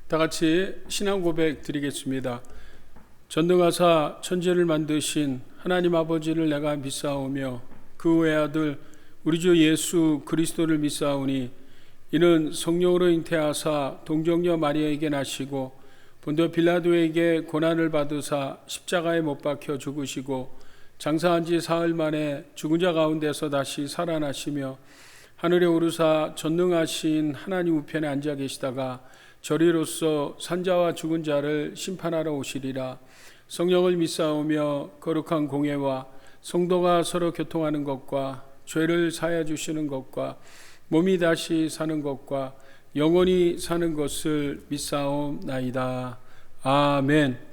다 같이 신앙 고백 드리겠습니다. 전능하사 천지를 만드신 하나님 아버지를 내가 믿사오며 그 외아들 우리 주 예수 그리스도를 믿사오니 이는 성령으로 잉태하사 동정녀 마리아에게 나시고 본도 빌라도에게 고난을 받으사 십자가에 못 박혀 죽으시고 장사한 지 사흘 만에 죽은 자 가운데서 다시 살아나시며 하늘에 오르사 전능하신 하나님 우편에 앉아 계시다가 저리로서 산자와 죽은 자를 심판하러 오시리라. 성령을 믿사오며 거룩한 공예와 성도가 서로 교통하는 것과 죄를 사하여 주시는 것과 몸이 다시 사는 것과 영원히 사는 것을 믿사옵나이다. 아멘.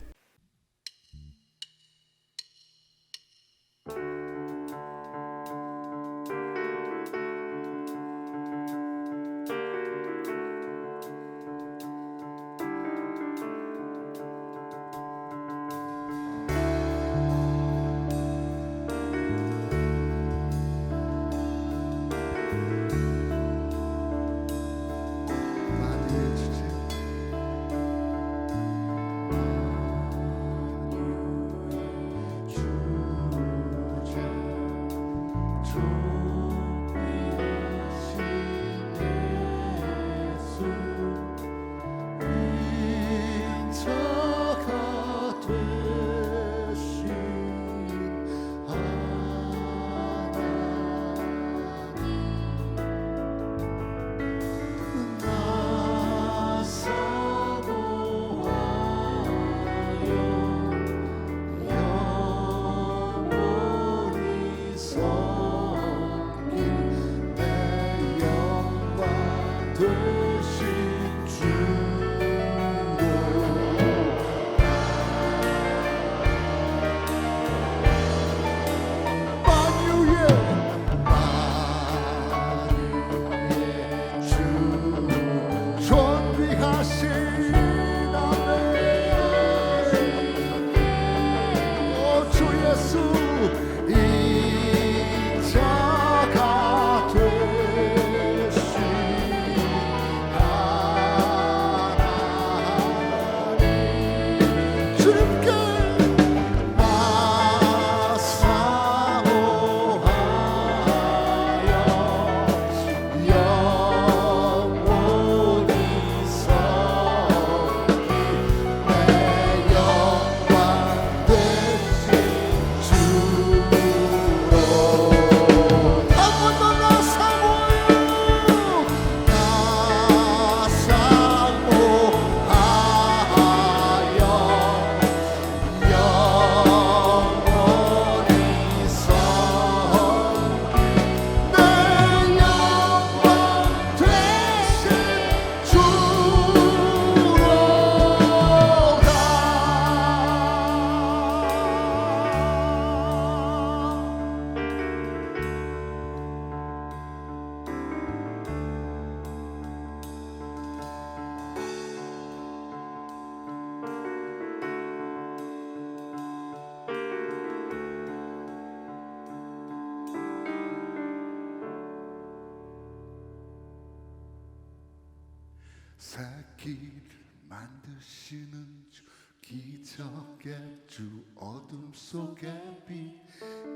새끼를 만드시는 주, 기적의 주, 어둠 속의 빛,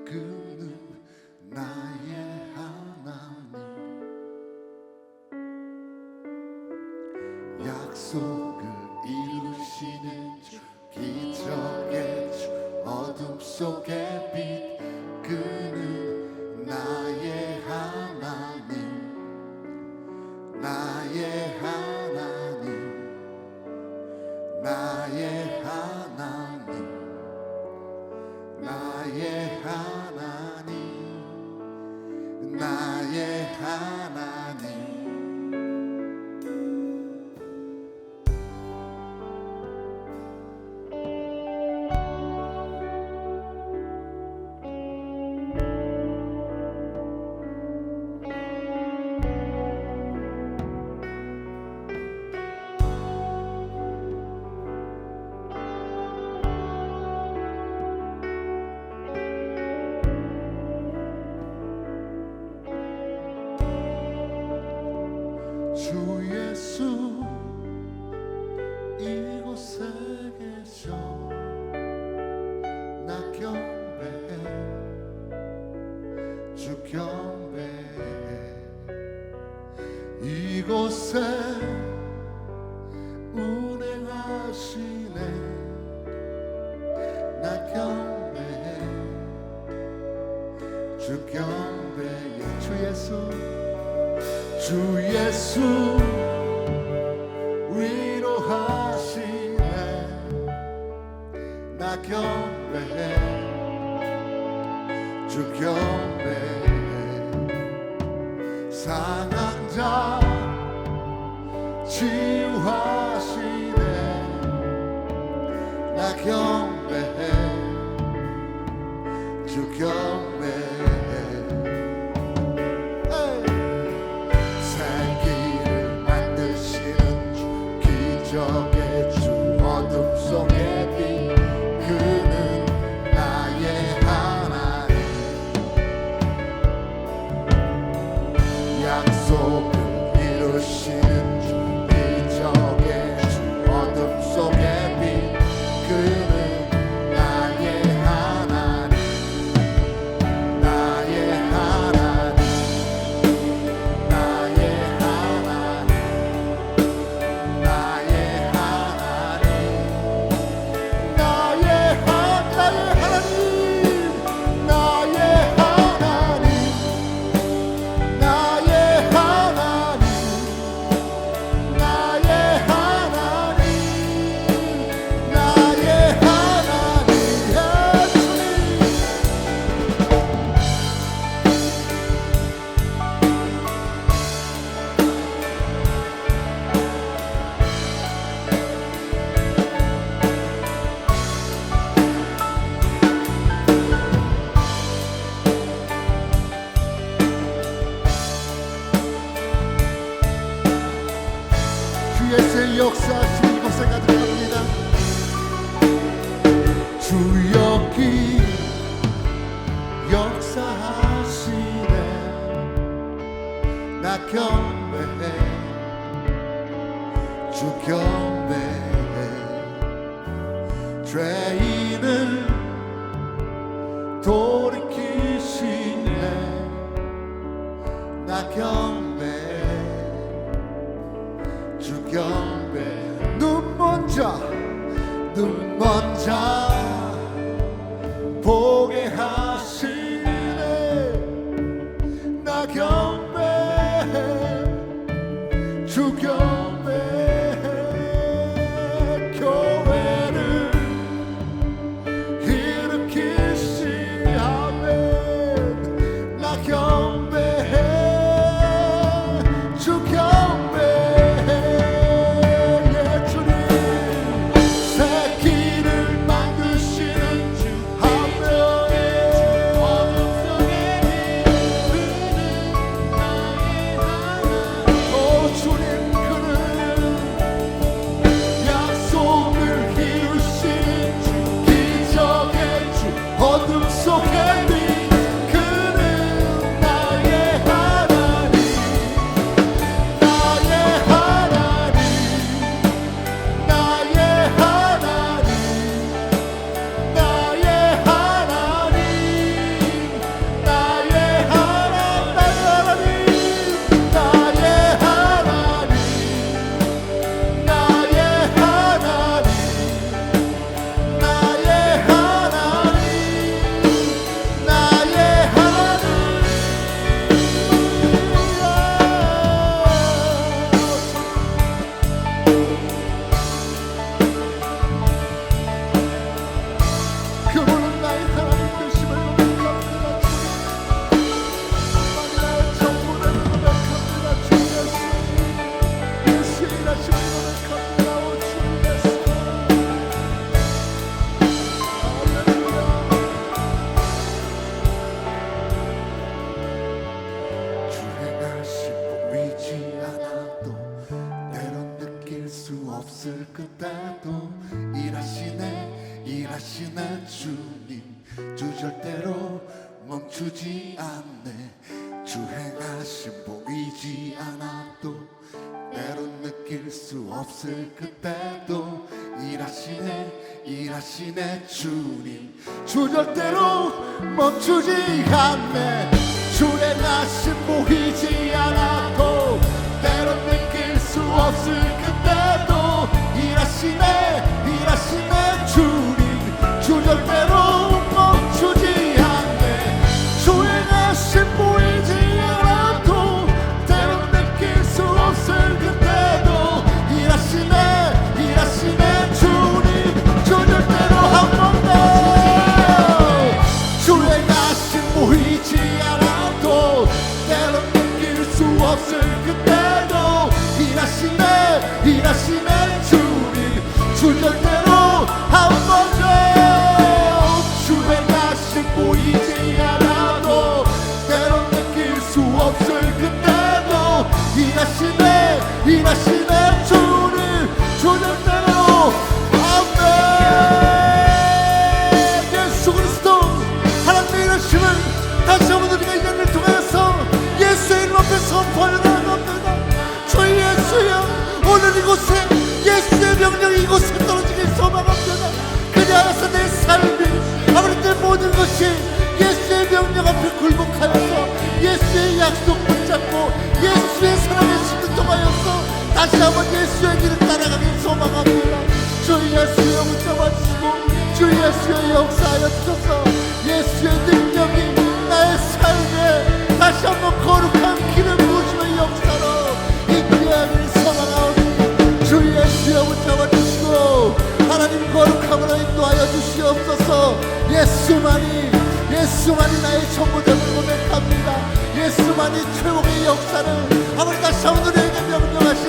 그는 나의 하나님. 약속을 이루시는 주, 기적의 주, 어둠 속의 빛, 그는 나의 하나님. 나의 하나님, 나의 하나님, 나의 하나님, 나의 하나님. 경배해 주 경배해 상한 자 치유하시네 나 경배해 주 경배해 살기를 만드시는 주 기적의 주 어둠 속의 빛 그는 나의 하나님 약속을 이루시는 주 기적의 주 어둠 속의 빛 그는 나의 하나님 나의 하나님 나의 하나님 나의 하나님 나의 하나님 나의 하나님 나의 하나님 나의 하나님 나의 하나님 주의 역사하심이 이곳에 가득합니다. 주 여기 역사하시네 나 경배해 주 경배해 죄인을 돌이키시네 나 경배해 주 경배 눈먼 자 보게 하시네 나 경배해 주 경배해 교회를 일으키시네 나 경배해 주 경배해 어둠 속에 빛 그는 나의 하나님 나의 하나님 나의 하나님 나의 하나님 나의 하나님 나의 하나님 나의 하나님 나의 하나님 그분은 나의 하나님 되심을 고백합니다. 나의 전부를 고백합니다. 주 예수 유일하심을 고백합니다. 오 주 예수 할렐루야. 주 행하심 보이지 않아도 때론 느낄 수 없을 그때도 일하시네 주님 주 절대로 멈추지 않네 주 행하심 보이지 않아도 때론 느낄 수 없을 그때도 일하시네 주님 주 절대로 멈추지 않네 주 행하심 보이지 않아도 때론 느낄 수 없을 그때도 일하시네 주님 주 절대로 멈추지 않네 주 행하심 보이지 않아도 때론 느낄 수 없을 그때도 일하시네 주님 주 절대로 한 번도 이곳에 예수의 명령이 이곳에 떨어지길 소망합니다. 그리하여서 내 삶이 아버지 내 모든 것이 예수의 명령 앞에 굴복하여서 예수의 약속 붙잡고 예수의 사랑에 순종하여서 다시 한번 예수의 길을 따라가길 소망합니다. 주 예수여 붙잡아주시고 주 예수의 역사하여 주셔서 예수의 능력이 나의 삶에 다시 한번 거룩한 길을 부으시는 역사로 인도하기를 소망하오니 주 예수여 붙잡아주시고 하나님 거룩함으로 인도하여 주시옵소서. 예수만이 나의 전부됨을 고백합니다. 예수만이 최고의 역사를 아버지 다시 한번 우리에게 명령하실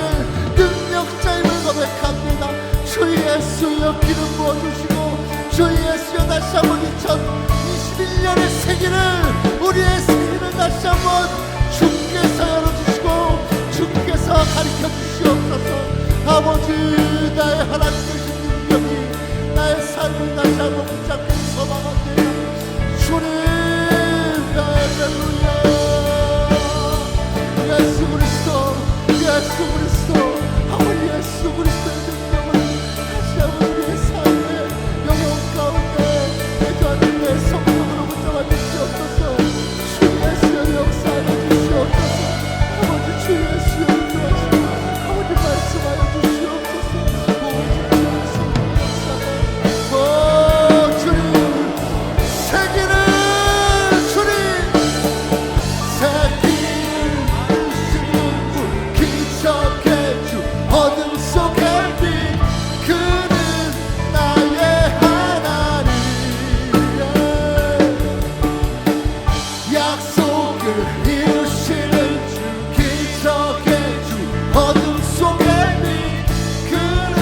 능력자임을 고백합니다. 주 예수여 기름 부어주시고 주 예수여 다시 한번 2021년의 세기를 우리의 세기를 다시 한번 주께서 열어주시고 주께서 가르쳐 주시옵소서. 아버지 나의 하나님 되신 능력이 나의 삶을 다시 한번 붙잡기를 소망합니다. 주님 할렐루야. 예수 그리스도 아버지 예수 그리스도의 능력을 다시 한번 우리의 삶의 영혼 가운데 내주하는 내 성령으로 붙잡아 주시옵소서. 주 예수의 역사하여 주시옵소서. 아버지 주 예수의 인도하시고 아버지 말씀하여 주시옵소서. 오직 성령 역사가 주님 세계를 어둠 속에 빛 그는 나의 하나님 약속을 이루시는 주 기적의 주 어둠 속에 빛 그는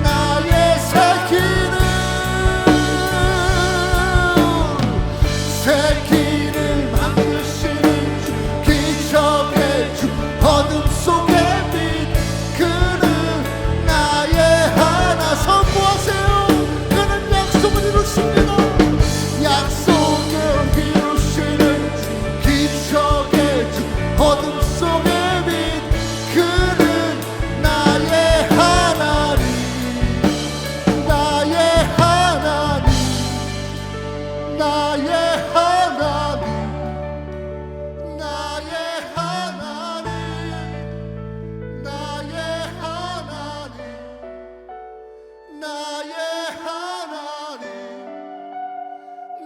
나의 새 길을 만드시는 주 기적의 주 어둠 속에 선포하세요. 그는 약속을 이루십니다. 약속을 이루시는 주 기적의 주 어둠 속의 빛 그는 나의 하나님 나의 하나님 나의 하나님 나의 하나님 나의 하나님 나의 하나님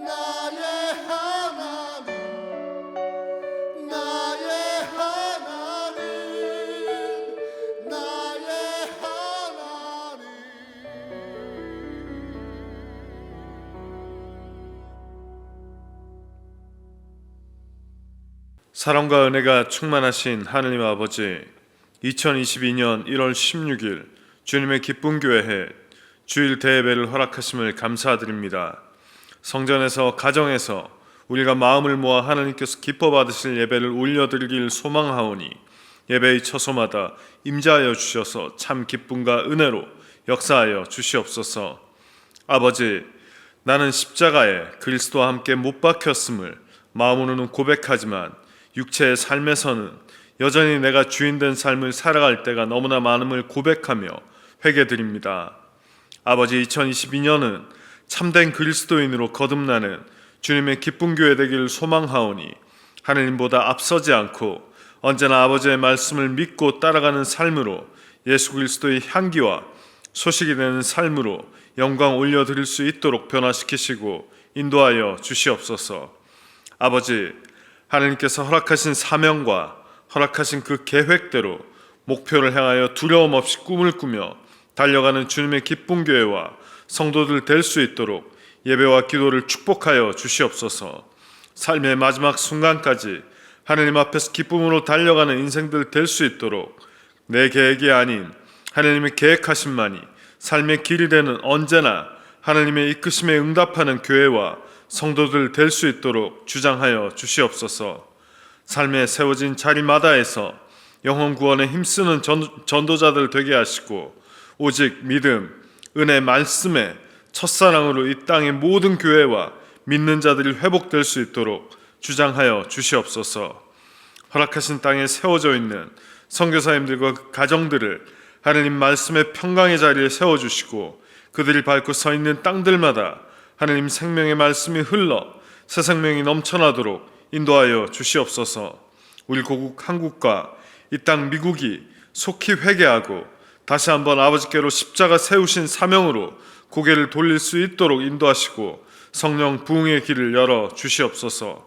나의 하나님 나의 하나님 나의 하나님. 사랑과 은혜가 충만하신 하느님 아버지, 2022년 1월 16일 주님의 기쁜 교회에 주일 대예배를 허락하심을 감사드립니다. 성전에서 가정에서 우리가 마음을 모아 하나님께서 기뻐 받으실 예배를 올려드리길 소망하오니 예배의 처소마다 임재하여 주셔서 참 기쁨과 은혜로 역사하여 주시옵소서. 아버지, 나는 십자가에 그리스도와 함께 못 박혔음을 마음으로는 고백하지만 육체의 삶에서는 여전히 내가 주인된 삶을 살아갈 때가 너무나 많음을 고백하며 회개드립니다. 아버지, 2022년은 참된 그리스도인으로 거듭나는 주님의 기쁜 교회 되기를 소망하오니 하느님보다 앞서지 않고 언제나 아버지의 말씀을 믿고 따라가는 삶으로 예수 그리스도의 향기와 소식이 되는 삶으로 영광 올려드릴 수 있도록 변화시키시고 인도하여 주시옵소서. 아버지, 하느님께서 허락하신 사명과 허락하신 그 계획대로 목표를 향하여 두려움 없이 꿈을 꾸며 달려가는 주님의 기쁜 교회와 성도들 될 수 있도록 예배와 기도를 축복하여 주시옵소서. 삶의 마지막 순간까지 하느님 앞에서 기쁨으로 달려가는 인생들 될 수 있도록 내 계획이 아닌 하느님의 계획하심만이 삶의 길이 되는 언제나 하느님의 이끄심에 응답하는 교회와 성도들 될 수 있도록 주장하여 주시옵소서. 삶에 세워진 자리마다에서 영혼 구원에 힘쓰는 전도자들 되게 하시고 오직 믿음, 은혜, 말씀의 첫사랑으로 이 땅의 모든 교회와 믿는 자들이 회복될 수 있도록 주장하여 주시옵소서. 허락하신 땅에 세워져 있는 선교사님들과 그 가정들을 하느님 말씀의 평강의 자리에 세워주시고 그들이 밟고 서 있는 땅들마다 하느님 생명의 말씀이 흘러 새 생명이 넘쳐나도록 인도하여 주시옵소서. 우리 고국 한국과 이 땅 미국이 속히 회개하고 다시 한번 아버지께로 십자가 세우신 사명으로 고개를 돌릴 수 있도록 인도하시고 성령 부흥의 길을 열어 주시옵소서.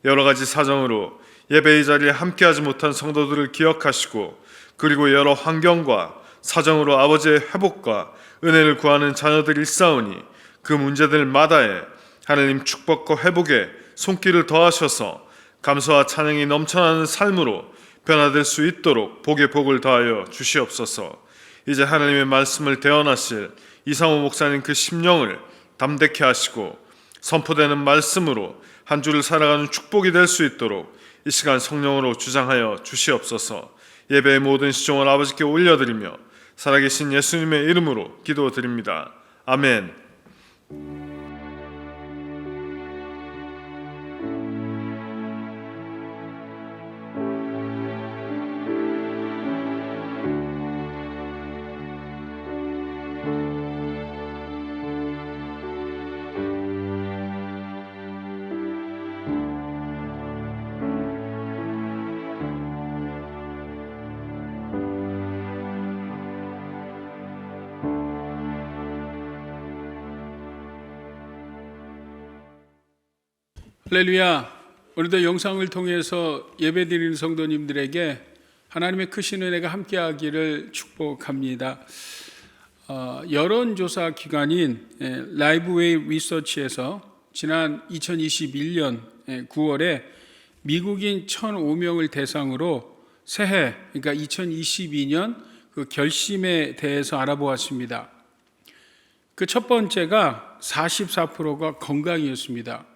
여러 가지 사정으로 예배의 자리에 함께하지 못한 성도들을 기억하시고 그리고 여러 환경과 사정으로 아버지의 회복과 은혜를 구하는 자녀들이 있사오니 그 문제들마다에 하나님 축복과 회복에 손길을 더하셔서 감사와 찬양이 넘쳐나는 삶으로 변화될 수 있도록 복의 복을 더하여 주시옵소서. 이제 하나님의 말씀을 대언하실 이상호 목사님 그 심령을 담대케 하시고 선포되는 말씀으로 한 주를 살아가는 축복이 될 수 있도록 이 시간 성령으로 주장하여 주시옵소서. 예배의 모든 시종을 아버지께 올려드리며 살아계신 예수님의 이름으로 기도드립니다. 아멘. 할렐루야. 오늘도 영상을 통해서 예배드리는 성도님들에게 하나님의 크신 은혜가 함께하기를 축복합니다. 여론조사 기관인 라이브웨이 리서치에서 지난 2021년 9월에 미국인 1,005명을 대상으로 새해, 그러니까 2022년 그 결심에 대해서 알아보았습니다. 그 첫 번째가 44%가 건강이었습니다.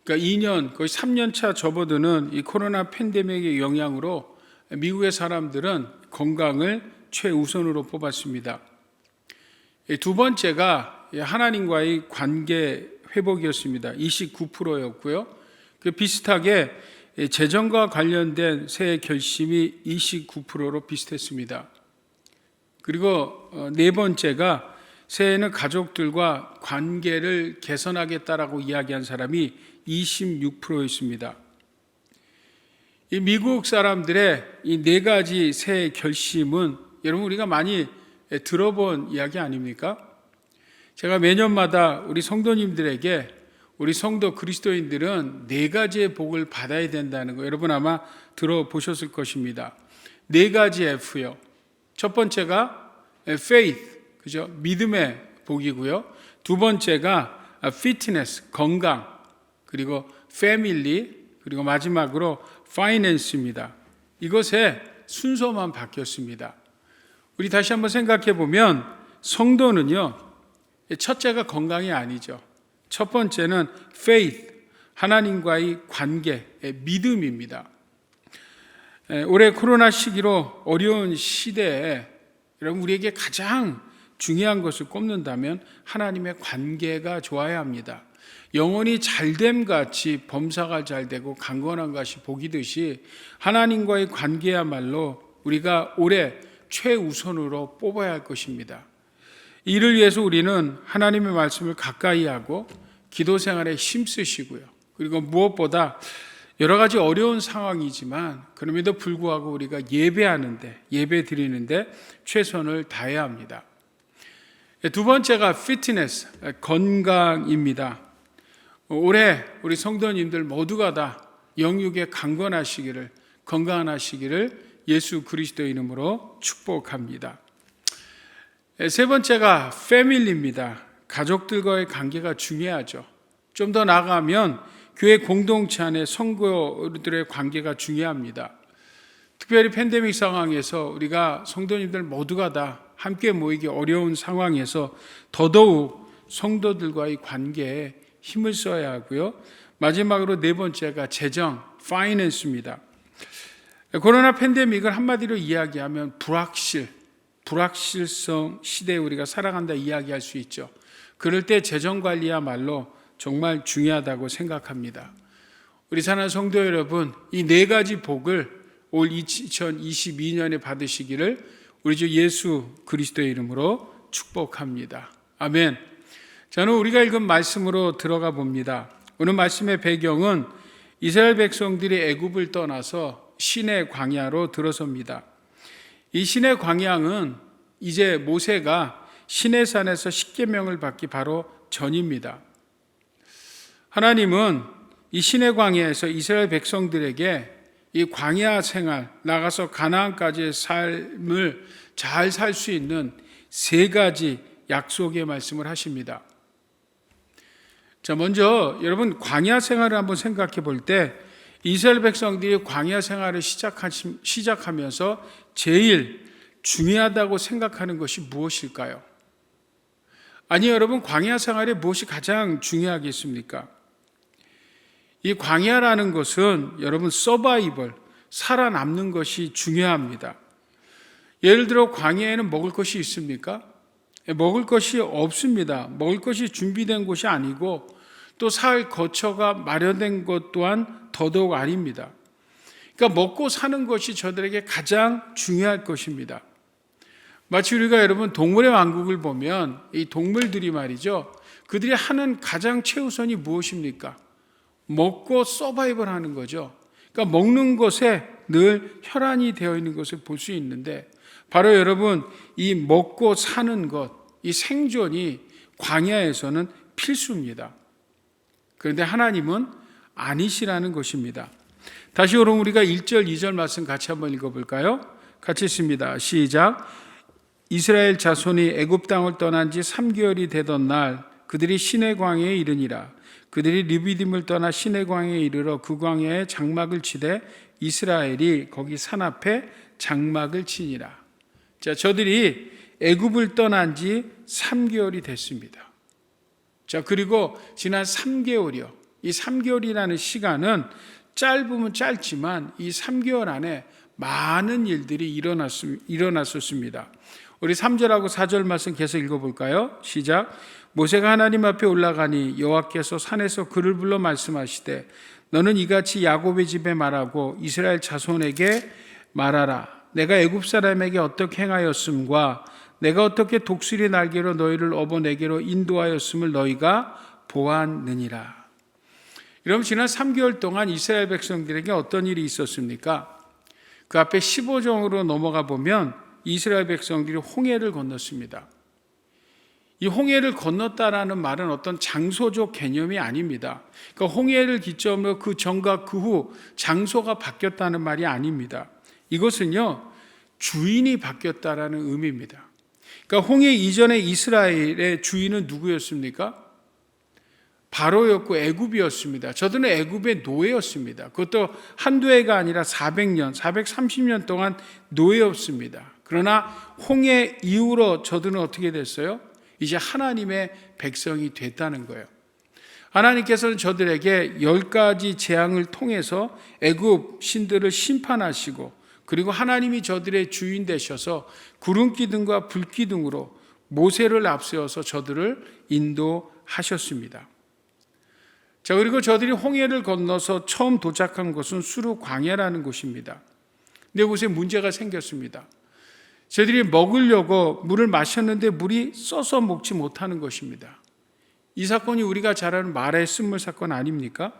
그러니까 2년, 거의 3년 차 접어드는 이 코로나 팬데믹의 영향으로 미국의 사람들은 건강을 최우선으로 뽑았습니다. 두 번째가 하나님과의 관계 회복이었습니다. 29%였고요. 그 비슷하게 재정과 관련된 새해 결심이 29%로 비슷했습니다. 그리고 네 번째가 새해에는 가족들과 관계를 개선하겠다라고 이야기한 사람이 26%였습니다. 이 미국 사람들의 이 네 가지 새해 결심은 여러분 우리가 많이 들어본 이야기 아닙니까? 제가 매년마다 우리 성도님들에게 우리 성도 그리스도인들은 네 가지의 복을 받아야 된다는 거 여러분 아마 들어보셨을 것입니다. 네 가지 F요. 첫 번째가 faith, 그죠? 믿음의 복이고요. 두 번째가 fitness, 건강. 그리고 family, 그리고 마지막으로 finance입니다. 이것의 순서만 바뀌었습니다. 우리 다시 한번 생각해 보면 성도는요, 첫째가 건강이 아니죠. 첫 번째는 faith, 하나님과의 관계, 믿음입니다. 올해 코로나 시기로 어려운 시대에 여러분 우리에게 가장 중요한 것을 꼽는다면 하나님의 관계가 좋아야 합니다. 영혼이 잘됨 같이 범사가 잘되고 강건한 것이 복이듯이 하나님과의 관계야말로 우리가 올해 최우선으로 뽑아야 할 것입니다. 이를 위해서 우리는 하나님의 말씀을 가까이 하고 기도 생활에 힘쓰시고요. 그리고 무엇보다 여러 가지 어려운 상황이지만 그럼에도 불구하고 우리가 예배 드리는데 최선을 다해야 합니다. 두 번째가 피트니스, 건강입니다. 올해 우리 성도님들 모두가 다 영육에 강건하시기를, 건강하시기를 예수 그리스도의 이름으로 축복합니다. 세 번째가 패밀리입니다. 가족들과의 관계가 중요하죠. 좀 더 나아가면 교회 공동체 안에 성도들의 관계가 중요합니다. 특별히 팬데믹 상황에서 우리가 성도님들 모두가 다 함께 모이기 어려운 상황에서 더더욱 성도들과의 관계에 힘을 써야 하고요. 마지막으로 네 번째가 재정, 파이낸스입니다. 코로나 팬데믹을 한마디로 이야기하면 불확실성 시대에 우리가 살아간다 이야기할 수 있죠. 그럴 때 재정 관리야말로 정말 중요하다고 생각합니다. 우리 사랑하는 성도 여러분, 이 네 가지 복을 올 2022년에 받으시기를 우리 주 예수 그리스도의 이름으로 축복합니다. 아멘. 저는 우리가 읽은 말씀으로 들어가 봅니다. 오늘 말씀의 배경은 이스라엘 백성들이 애굽을 떠나서 시내 광야로 들어섭니다. 이 시내 광야는 이제 모세가 시내산에서 십계명을 받기 바로 전입니다. 하나님은 이 시내 광야에서 이스라엘 백성들에게 이 광야 생활, 나가서 가나안까지의 삶을 잘 살 수 있는 세 가지 약속의 말씀을 하십니다. 자, 먼저 여러분 광야 생활을 한번 생각해 볼 때 이스라엘 백성들이 광야 생활을 시작하면서 제일 중요하다고 생각하는 것이 무엇일까요? 아니, 여러분, 광야 생활에 무엇이 가장 중요하겠습니까? 이 광야라는 것은 여러분 서바이벌, 살아남는 것이 중요합니다. 예를 들어 광야에는 먹을 것이 있습니까? 먹을 것이 없습니다. 먹을 것이 준비된 곳이 아니고 또 살 거처가 마련된 것 또한 더더욱 아닙니다. 그러니까 먹고 사는 것이 저들에게 가장 중요할 것입니다. 마치 우리가 여러분 동물의 왕국을 보면 이 동물들이 말이죠, 그들이 하는 가장 최우선이 무엇입니까? 먹고 서바이벌 하는 거죠. 그러니까 먹는 것에 늘 혈안이 되어 있는 것을 볼 수 있는데 바로 여러분 이 먹고 사는 것, 이 생존이 광야에서는 필수입니다. 그런데 하나님은 아니시라는 것입니다. 다시 그럼 우리가 1절, 2절 말씀 같이 한번 읽어볼까요? 같이 읽습니다. 시작. 이스라엘 자손이 애굽 땅을 떠난 지 3개월이 되던 날 그들이 시내 광야에 이르니라. 그들이 르비딤을 떠나 시내 광야에 이르러 그 광야에 장막을 치되 이스라엘이 거기 산 앞에 장막을 치니라. 자, 저들이 애굽을 떠난 지 3개월이 됐습니다. 자, 그리고 지난 3개월이요. 이 3개월이라는 시간은 짧으면 짧지만 이 3개월 안에 많은 일들이 일어났었습니다. 우리 3절하고 4절 말씀 계속 읽어볼까요? 시작. 모세가 하나님 앞에 올라가니 여호와께서 산에서 그를 불러 말씀하시되 너는 이같이 야곱의 집에 말하고 이스라엘 자손에게 말하라. 내가 애굽 사람에게 어떻게 행하였음과 내가 어떻게 독수리 날개로 너희를 업어 내게로 인도하였음을 너희가 보았느니라. 여러분, 지난 3개월 동안 이스라엘 백성들에게 어떤 일이 있었습니까? 그 앞에 15장으로 넘어가 보면 이스라엘 백성들이 홍해를 건넜습니다. 이 홍해를 건넜다라는 말은 어떤 장소적 개념이 아닙니다. 그러니까 홍해를 기점으로 그 전과 그 후 장소가 바뀌었다는 말이 아닙니다. 이것은요, 주인이 바뀌었다라는 의미입니다. 그러니까 홍해 이전에 이스라엘의 주인은 누구였습니까? 바로였고 애굽이었습니다. 저들은 애굽의 노예였습니다. 그것도 한두 해가 아니라 400년, 430년 동안 노예였습니다. 그러나 홍해 이후로 저들은 어떻게 됐어요? 이제 하나님의 백성이 됐다는 거예요. 하나님께서는 저들에게 10가지 재앙을 통해서 애굽 신들을 심판하시고 그리고 하나님이 저들의 주인 되셔서 구름기둥과 불기둥으로 모세를 앞세워서 저들을 인도하셨습니다. 자, 그리고 저들이 홍해를 건너서 처음 도착한 곳은 수르 광야라는 곳입니다. 근데 이곳에 문제가 생겼습니다. 저들이 먹으려고 물을 마셨는데 물이 써서 먹지 못하는 것입니다. 이 사건이 우리가 잘 아는 말의 쓴물 사건 아닙니까?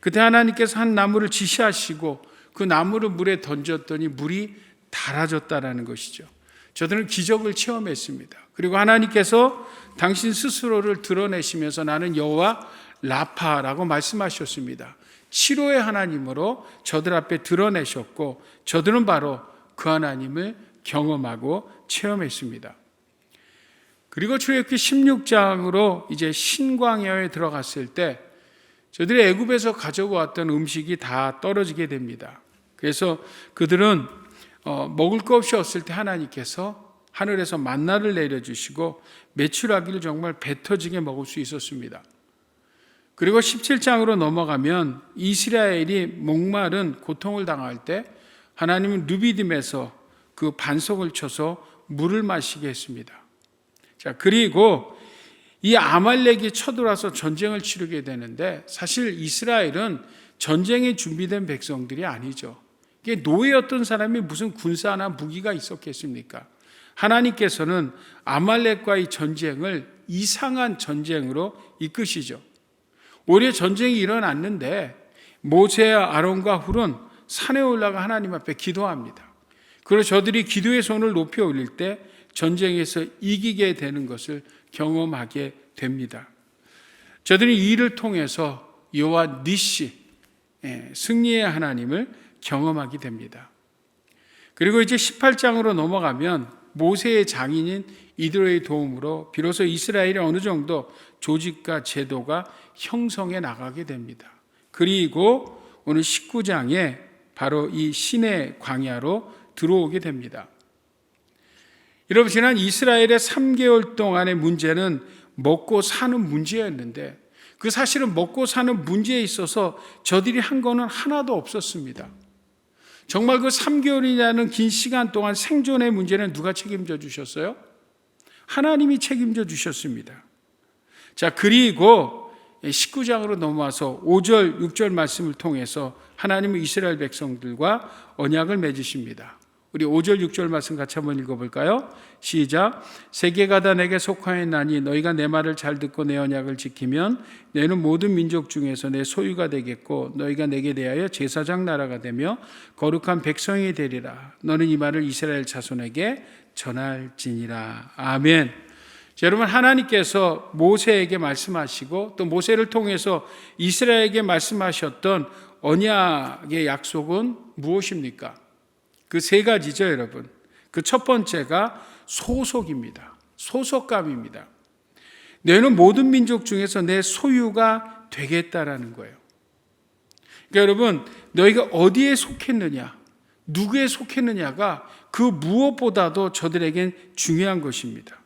그때 하나님께서 한 나무를 지시하시고 그 나무를 물에 던졌더니 물이 달아졌다라는 것이죠. 저들은 기적을 체험했습니다. 그리고 하나님께서 당신 스스로를 드러내시면서 나는 여호와 라파라고 말씀하셨습니다. 치료의 하나님으로 저들 앞에 드러내셨고 저들은 바로 그 하나님을 경험하고 체험했습니다. 그리고 출애굽기 16장으로 이제 신광야에 들어갔을 때 저들이 애굽에서 가지고 왔던 음식이 다 떨어지게 됩니다. 그래서 그들은 먹을 것 없이 없을 때 하나님께서 하늘에서 만나를 내려주시고 메추라기를 정말 배 터지게 먹을 수 있었습니다. 그리고 17장으로 넘어가면 이스라엘이 목마른 고통을 당할 때 하나님은 르비딤에서 그 반석을 쳐서 물을 마시게 했습니다. 자, 그리고 이 아말렉이 쳐들어와서 전쟁을 치르게 되는데 사실 이스라엘은 전쟁에 준비된 백성들이 아니죠. 이게 노예였던 사람이 무슨 군사나 무기가 있었겠습니까? 하나님께서는 아말렉과의 전쟁을 이상한 전쟁으로 이끄시죠. 오히려 전쟁이 일어났는데 모세와 아론과 훌은 산에 올라가 하나님 앞에 기도합니다. 그리고 저들이 기도의 손을 높이 올릴 때 전쟁에서 이기게 되는 것을 경험하게 됩니다. 저들이 이 일을 통해서 여호와 니시, 승리의 하나님을 경험하게 됩니다. 그리고 이제 18장으로 넘어가면 모세의 장인인 이드로의 도움으로 비로소 이스라엘이 어느 정도 조직과 제도가 형성해 나가게 됩니다. 그리고 오늘 19장에 바로 이 시내 광야로 들어오게 됩니다. 여러분, 지난 이스라엘의 3개월 동안의 문제는 먹고 사는 문제였는데 그 사실은 먹고 사는 문제에 있어서 저들이 한 거는 하나도 없었습니다. 정말 그 3개월이라는 긴 시간 동안 생존의 문제는 누가 책임져 주셨어요? 하나님이 책임져 주셨습니다. 자, 그리고 19장으로 넘어와서 5절, 6절 말씀을 통해서 하나님은 이스라엘 백성들과 언약을 맺으십니다. 우리 5절, 6절 말씀 같이 한번 읽어볼까요? 시작. 세계가 다 내게 속하였나니 너희가 내 말을 잘 듣고 내 언약을 지키면 너희는 모든 민족 중에서 내 소유가 되겠고 너희가 내게 대하여 제사장 나라가 되며 거룩한 백성이 되리라. 너는 이 말을 이스라엘 자손에게 전할지니라. 아멘. 자, 여러분, 하나님께서 모세에게 말씀하시고 또 모세를 통해서 이스라엘에게 말씀하셨던 언약의 약속은 무엇입니까? 그 세 가지죠, 여러분. 그 첫 번째가 소속입니다. 소속감입니다. 너희는 모든 민족 중에서 내 소유가 되겠다라는 거예요. 그러니까 여러분, 너희가 어디에 속했느냐, 누구에 속했느냐가 그 무엇보다도 저들에겐 중요한 것입니다.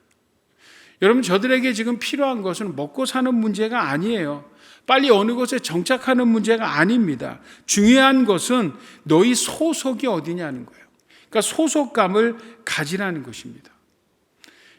여러분, 저들에게 지금 필요한 것은 먹고 사는 문제가 아니에요. 빨리 어느 곳에 정착하는 문제가 아닙니다. 중요한 것은 너희 소속이 어디냐는 거예요. 그러니까 소속감을 가지라는 것입니다.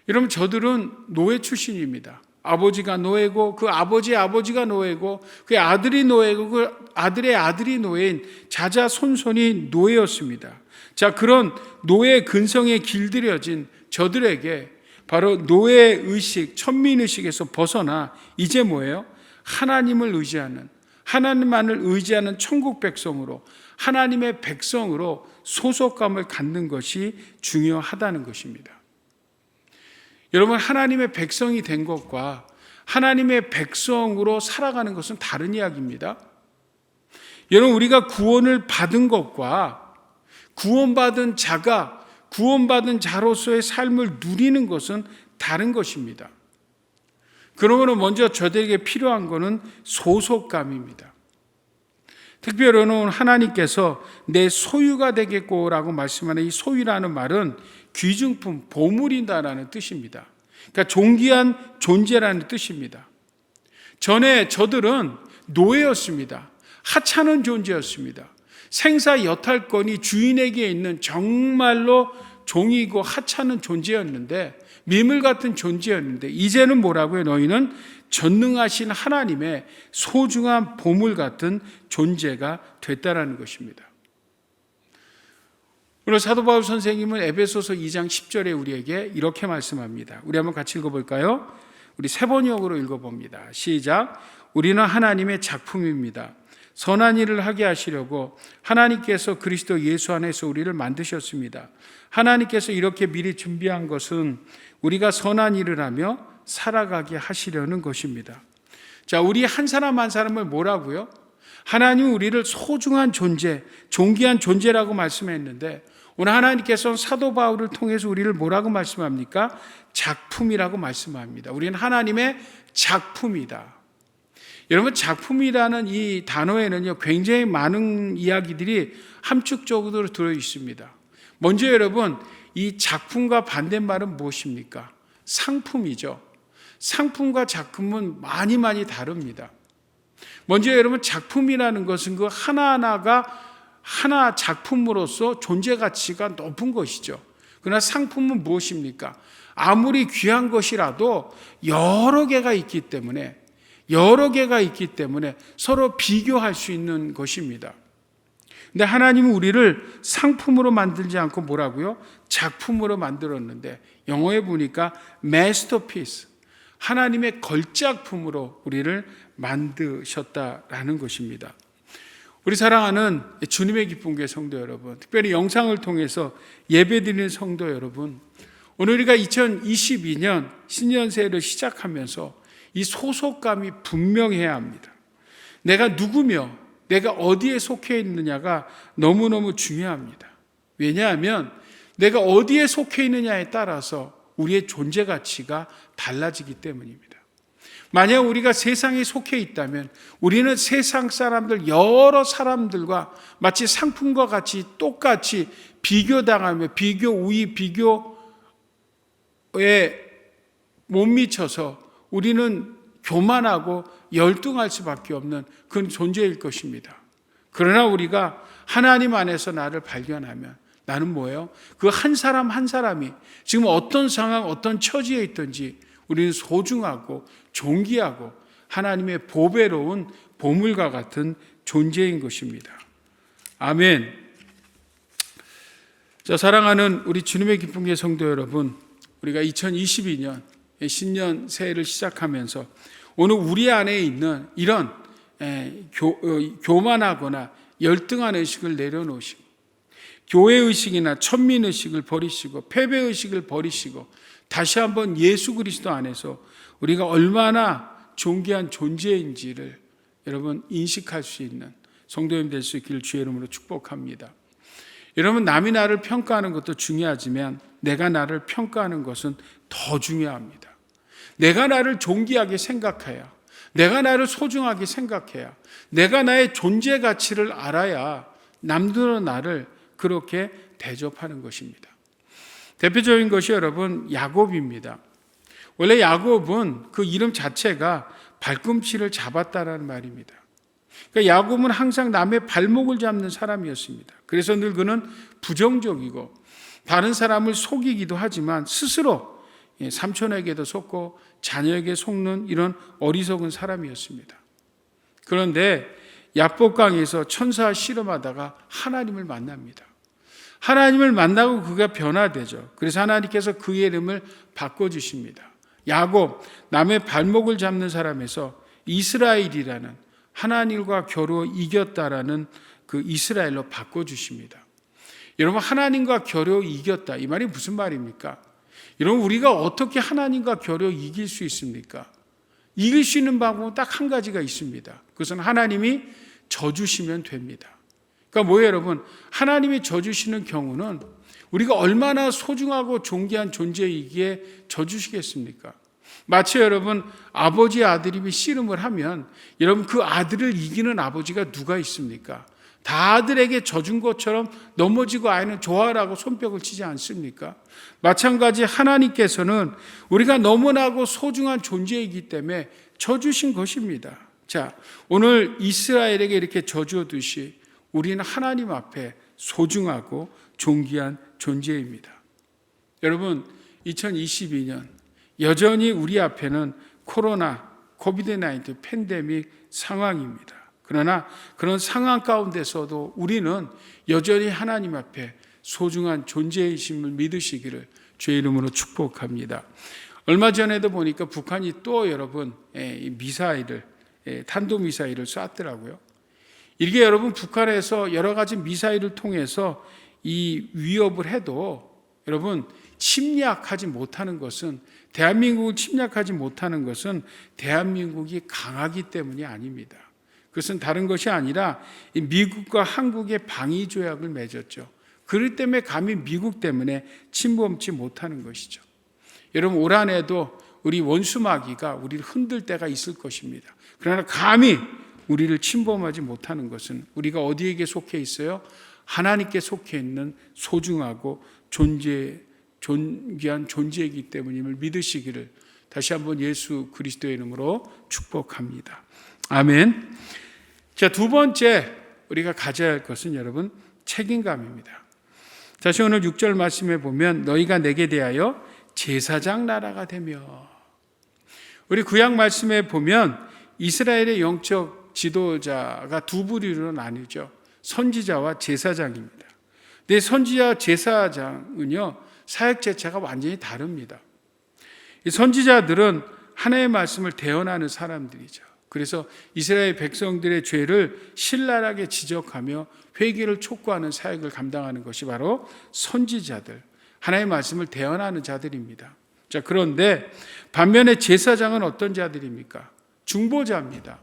여러분, 저들은 노예 출신입니다. 아버지가 노예고 그 아버지의 아버지가 노예고 그 아들이 노예고 그 아들의 아들이 노예인 자자손손이 노예였습니다. 자, 그런 노예 근성에 길들여진 저들에게 바로 노예의식, 천민의식에서 벗어나 이제 뭐예요? 하나님을 의지하는, 하나님만을 의지하는 천국 백성으로, 하나님의 백성으로 소속감을 갖는 것이 중요하다는 것입니다. 여러분, 하나님의 백성이 된 것과 하나님의 백성으로 살아가는 것은 다른 이야기입니다. 여러분, 우리가 구원을 받은 것과 구원받은 자가 구원받은 자로서의 삶을 누리는 것은 다른 것입니다. 그러므로 먼저 저들에게 필요한 것은 소속감입니다. 특별히 오늘 하나님께서 내 소유가 되겠고라고 말씀하는 이 소유라는 말은 귀중품, 보물이다라는 뜻입니다. 그러니까 존귀한 존재라는 뜻입니다. 전에 저들은 노예였습니다. 하찮은 존재였습니다. 생사 여탈권이 주인에게 있는 정말로 종이고 하찮은 존재였는데, 미물 같은 존재였는데 이제는 뭐라고요? 너희는 전능하신 하나님의 소중한 보물 같은 존재가 됐다라는 것입니다. 오늘 사도 바울 선생님은 에베소서 2장 10절에 우리에게 이렇게 말씀합니다. 우리 한번 같이 읽어볼까요? 우리 세 번역으로 읽어봅니다. 시작. 우리는 하나님의 작품입니다. 선한 일을 하게 하시려고 하나님께서 그리스도 예수 안에서 우리를 만드셨습니다. 하나님께서 이렇게 미리 준비한 것은 우리가 선한 일을 하며 살아가게 하시려는 것입니다. 자, 우리 한 사람 한 사람을 뭐라고요? 하나님은 우리를 소중한 존재, 존귀한 존재라고 말씀했는데 오늘 하나님께서는 사도 바울을 통해서 우리를 뭐라고 말씀합니까? 작품이라고 말씀합니다. 우리는 하나님의 작품이다. 여러분, 작품이라는 이 단어에는요, 굉장히 많은 이야기들이 함축적으로 들어 있습니다. 먼저 여러분, 이 작품과 반대말은 무엇입니까? 상품이죠. 상품과 작품은 많이 다릅니다. 먼저 여러분, 작품이라는 것은 그 하나하나가 하나 작품으로서 존재 가치가 높은 것이죠. 그러나 상품은 무엇입니까? 아무리 귀한 것이라도 여러 개가 있기 때문에 서로 비교할 수 있는 것입니다. 근데 하나님은 우리를 상품으로 만들지 않고 뭐라고요? 작품으로 만들었는데 영어에 보니까 masterpiece, 하나님의 걸작품으로 우리를 만드셨다라는 것입니다. 우리 사랑하는 주님의 기쁜 교회 성도 여러분, 특별히 영상을 통해서 예배드리는 성도 여러분, 오늘 우리가 2022년 신년새해를 시작하면서 이 소속감이 분명해야 합니다. 내가 누구며 내가 어디에 속해 있느냐가 너무너무 중요합니다. 왜냐하면 내가 어디에 속해 있느냐에 따라서 우리의 존재 가치가 달라지기 때문입니다. 만약 우리가 세상에 속해 있다면 우리는 세상 사람들, 여러 사람들과 마치 상품과 같이 똑같이 비교당하며 비교 우위, 비교에 못 미쳐서 우리는 교만하고 열등할 수밖에 없는 그런 존재일 것입니다. 그러나 우리가 하나님 안에서 나를 발견하면 나는 뭐예요? 그 한 사람 한 사람이 지금 어떤 상황, 어떤 처지에 있든지 우리는 소중하고 존귀하고 하나님의 보배로운 보물과 같은 존재인 것입니다. 아멘. 자, 사랑하는 우리 주님의 기쁜 교회 성도 여러분, 우리가 2022년 신년 새해를 시작하면서 오늘 우리 안에 있는 이런 교만하거나 열등한 의식을 내려놓으시고 교회의식이나 천민의식을 버리시고 패배의식을 버리시고 다시 한번 예수 그리스도 안에서 우리가 얼마나 존귀한 존재인지를 여러분 인식할 수 있는 성도님 될 수 있기를 주의 이름으로 축복합니다. 여러분, 남이 나를 평가하는 것도 중요하지만 내가 나를 평가하는 것은 더 중요합니다. 내가 나를 존귀하게 생각해야, 내가 나를 소중하게 생각해야, 내가 나의 존재 가치를 알아야 남들은 나를 그렇게 대접하는 것입니다. 대표적인 것이 여러분 야곱입니다. 원래 야곱은 그 이름 자체가 발꿈치를 잡았다라는 말입니다. 그러니까 야곱은 항상 남의 발목을 잡는 사람이었습니다. 그래서 늘 그는 부정적이고 다른 사람을 속이기도 하지만 스스로 삼촌에게도 속고 자녀에게 속는 이런 어리석은 사람이었습니다. 그런데 야복강에서 천사와 씨름하다가 하나님을 만납니다. 하나님을 만나고 그가 변화되죠. 그래서 하나님께서 그의 이름을 바꿔주십니다. 야곱, 남의 발목을 잡는 사람에서 이스라엘이라는 하나님과 겨루 이겼다라는 그 이스라엘로 바꿔주십니다. 여러분, 하나님과 겨루 이겼다, 이 말이 무슨 말입니까? 여러분, 우리가 어떻게 하나님과 겨루 이길 수 있습니까? 이길 수 있는 방법은 딱 한 가지가 있습니다. 그것은 하나님이 져주시면 됩니다. 그러니까 뭐예요, 여러분? 하나님이 져주시는 경우는 우리가 얼마나 소중하고 존귀한 존재이기에 져주시겠습니까? 마치 여러분, 아버지 아들이 씨름을 하면 여러분, 그 아들을 이기는 아버지가 누가 있습니까? 다 아들에게 져준 것처럼 넘어지고 아이는 좋아라고 손뼉을 치지 않습니까? 마찬가지 하나님께서는 우리가 너무나고 소중한 존재이기 때문에 져주신 것입니다. 자, 오늘 이스라엘에게 이렇게 져주듯이 우리는 하나님 앞에 소중하고 존귀한 존재입니다. 여러분, 2022년 여전히 우리 앞에는 코로나, 코비드-19 팬데믹 상황입니다. 그러나 그런 상황 가운데서도 우리는 여전히 하나님 앞에 소중한 존재이심을 믿으시기를 주의 이름으로 축복합니다. 얼마 전에도 보니까 북한이 또 여러분 미사일을, 탄도미사일을 쐈더라고요. 이게 여러분, 북한에서 여러 가지 미사일을 통해서 이 위협을 해도 여러분, 침략하지 못하는 것은, 대한민국을 침략하지 못하는 것은 대한민국이 강하기 때문이 아닙니다. 그것은 다른 것이 아니라 미국과 한국의 방위 조약을 맺었죠. 그렇기 때문에 감히 미국 때문에 침범치 못하는 것이죠. 여러분, 올 한해도 우리 원수마귀가 우리를 흔들 때가 있을 것입니다. 그러나 감히 우리를 침범하지 못하는 것은 우리가 어디에게 속해 있어요? 하나님께 속해 있는 소중하고 존귀한 존재이기 때문임을 믿으시기를 다시 한번 예수 그리스도의 이름으로 축복합니다. 아멘. 자, 두 번째 우리가 가져야 할 것은 여러분, 책임감입니다. 다시 오늘 6절 말씀에 보면 너희가 내게 대하여 제사장 나라가 되며, 우리 구약 말씀에 보면 이스라엘의 영적 지도자가 두 부류로 나뉘죠. 선지자와 제사장입니다. 근데 선지자 제사장은요, 사역 자체가 완전히 다릅니다. 이 선지자들은 하나님의 말씀을 대언하는 사람들이죠. 그래서 이스라엘 백성들의 죄를 신랄하게 지적하며 회개를 촉구하는 사역을 감당하는 것이 바로 선지자들, 하나님의 말씀을 대언하는 자들입니다. 자, 그런데 반면에 제사장은 어떤 자들입니까? 중보자입니다.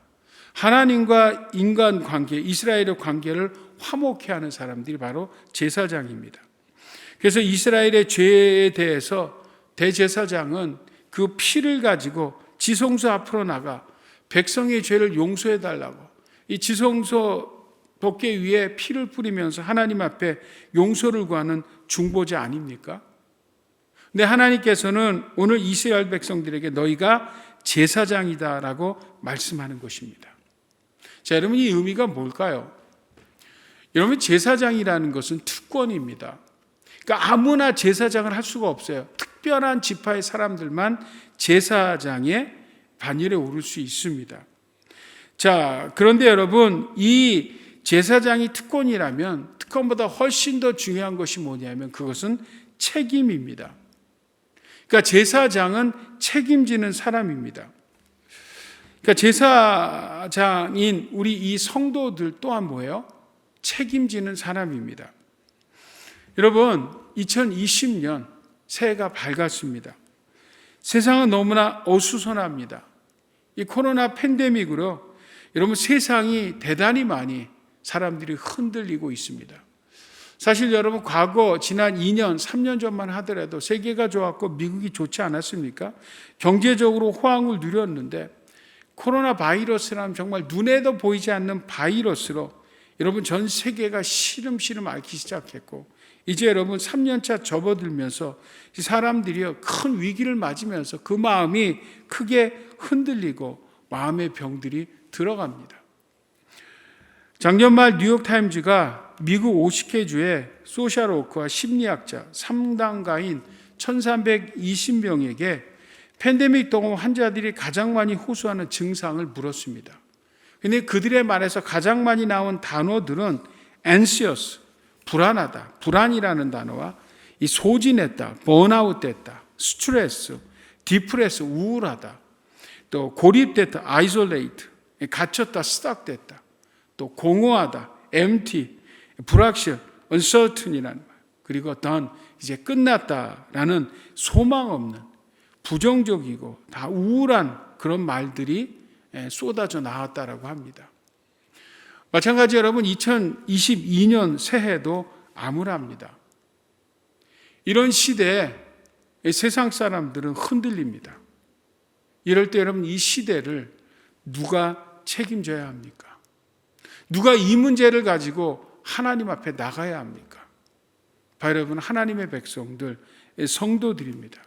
하나님과 인간 관계, 이스라엘의 관계를 화목케 하는 사람들이 바로 제사장입니다. 그래서 이스라엘의 죄에 대해서 대제사장은 그 피를 가지고 지성소 앞으로 나가 백성의 죄를 용서해 달라고, 이 지성소 덮개 위에 피를 뿌리면서 하나님 앞에 용서를 구하는 중보자 아닙니까? 근데 하나님께서는 오늘 이스라엘 백성들에게 너희가 제사장이다라고 말씀하는 것입니다. 자, 여러분, 이 의미가 뭘까요? 여러분, 제사장이라는 것은 특권입니다. 그러니까 아무나 제사장을 할 수가 없어요. 특별한 지파의 사람들만 제사장의 반열에 오를 수 있습니다. 자, 그런데 여러분, 이 제사장이 특권이라면 특권보다 훨씬 더 중요한 것이 뭐냐면 그것은 책임입니다. 그러니까 제사장은 책임지는 사람입니다. 그러니까 제사장인 우리 이 성도들 또한 뭐예요? 책임지는 사람입니다. 여러분, 2020년 새해가 밝았습니다. 세상은 너무나 어수선합니다. 이 코로나 팬데믹으로 여러분 세상이 대단히 많이 사람들이 흔들리고 있습니다. 사실 여러분 과거 지난 2년, 3년 전만 하더라도 세계가 좋았고 미국이 좋지 않았습니까? 경제적으로 호황을 누렸는데 코로나 바이러스라는 정말 눈에도 보이지 않는 바이러스로 여러분 전 세계가 시름시름 앓기 시작했고 이제 여러분 3년차 접어들면서 사람들이 큰 위기를 맞으면서 그 마음이 크게 흔들리고 마음의 병들이 들어갑니다. 작년 말 뉴욕타임즈가 미국 50개 주의 소셜워커와 심리학자 3단가인 1320명에게 팬데믹 동안 환자들이 가장 많이 호소하는 증상을 물었습니다. 그런데 그들의 말에서 가장 많이 나온 단어들은 anxious, 불안하다, 불안이라는 단어와 이 소진했다, 번아웃됐다, 스트레스, 디프레스, 우울하다, 또 고립됐다, 아이솔레이트, 갇혔다, 스탁됐다, 또 공허하다, empty, 불확실, uncertain이라는 말, 그리고 done, 이제 끝났다라는 소망 없는 부정적이고 다 우울한 그런 말들이 쏟아져 나왔다라고 합니다. 마찬가지 여러분 2022년 새해도 암울합니다. 이런 시대에 세상 사람들은 흔들립니다. 이럴 때 여러분 이 시대를 누가 책임져야 합니까? 누가 이 문제를 가지고 하나님 앞에 나가야 합니까? 바로 여러분 하나님의 백성들, 성도들입니다.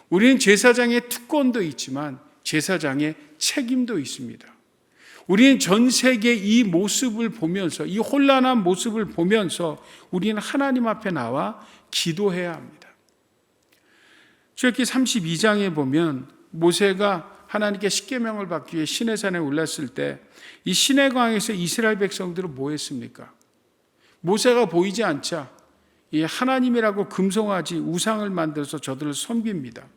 우리는 제사장의 특권도 있지만 제사장의 책임도 있습니다. 우리는 전 세계 이 모습을 보면서 이 혼란한 모습을 보면서 우리는 하나님 앞에 나와 기도해야 합니다. 출애굽기 32장에 보면 모세가 하나님께 십계명을 받기 위해 시내산에 올랐을 때 이 시내강에서 이스라엘 백성들은 뭐 했습니까? 모세가 보이지 않자 이 하나님이라고 금송아지 우상을 만들어서 저들을 섬깁니다.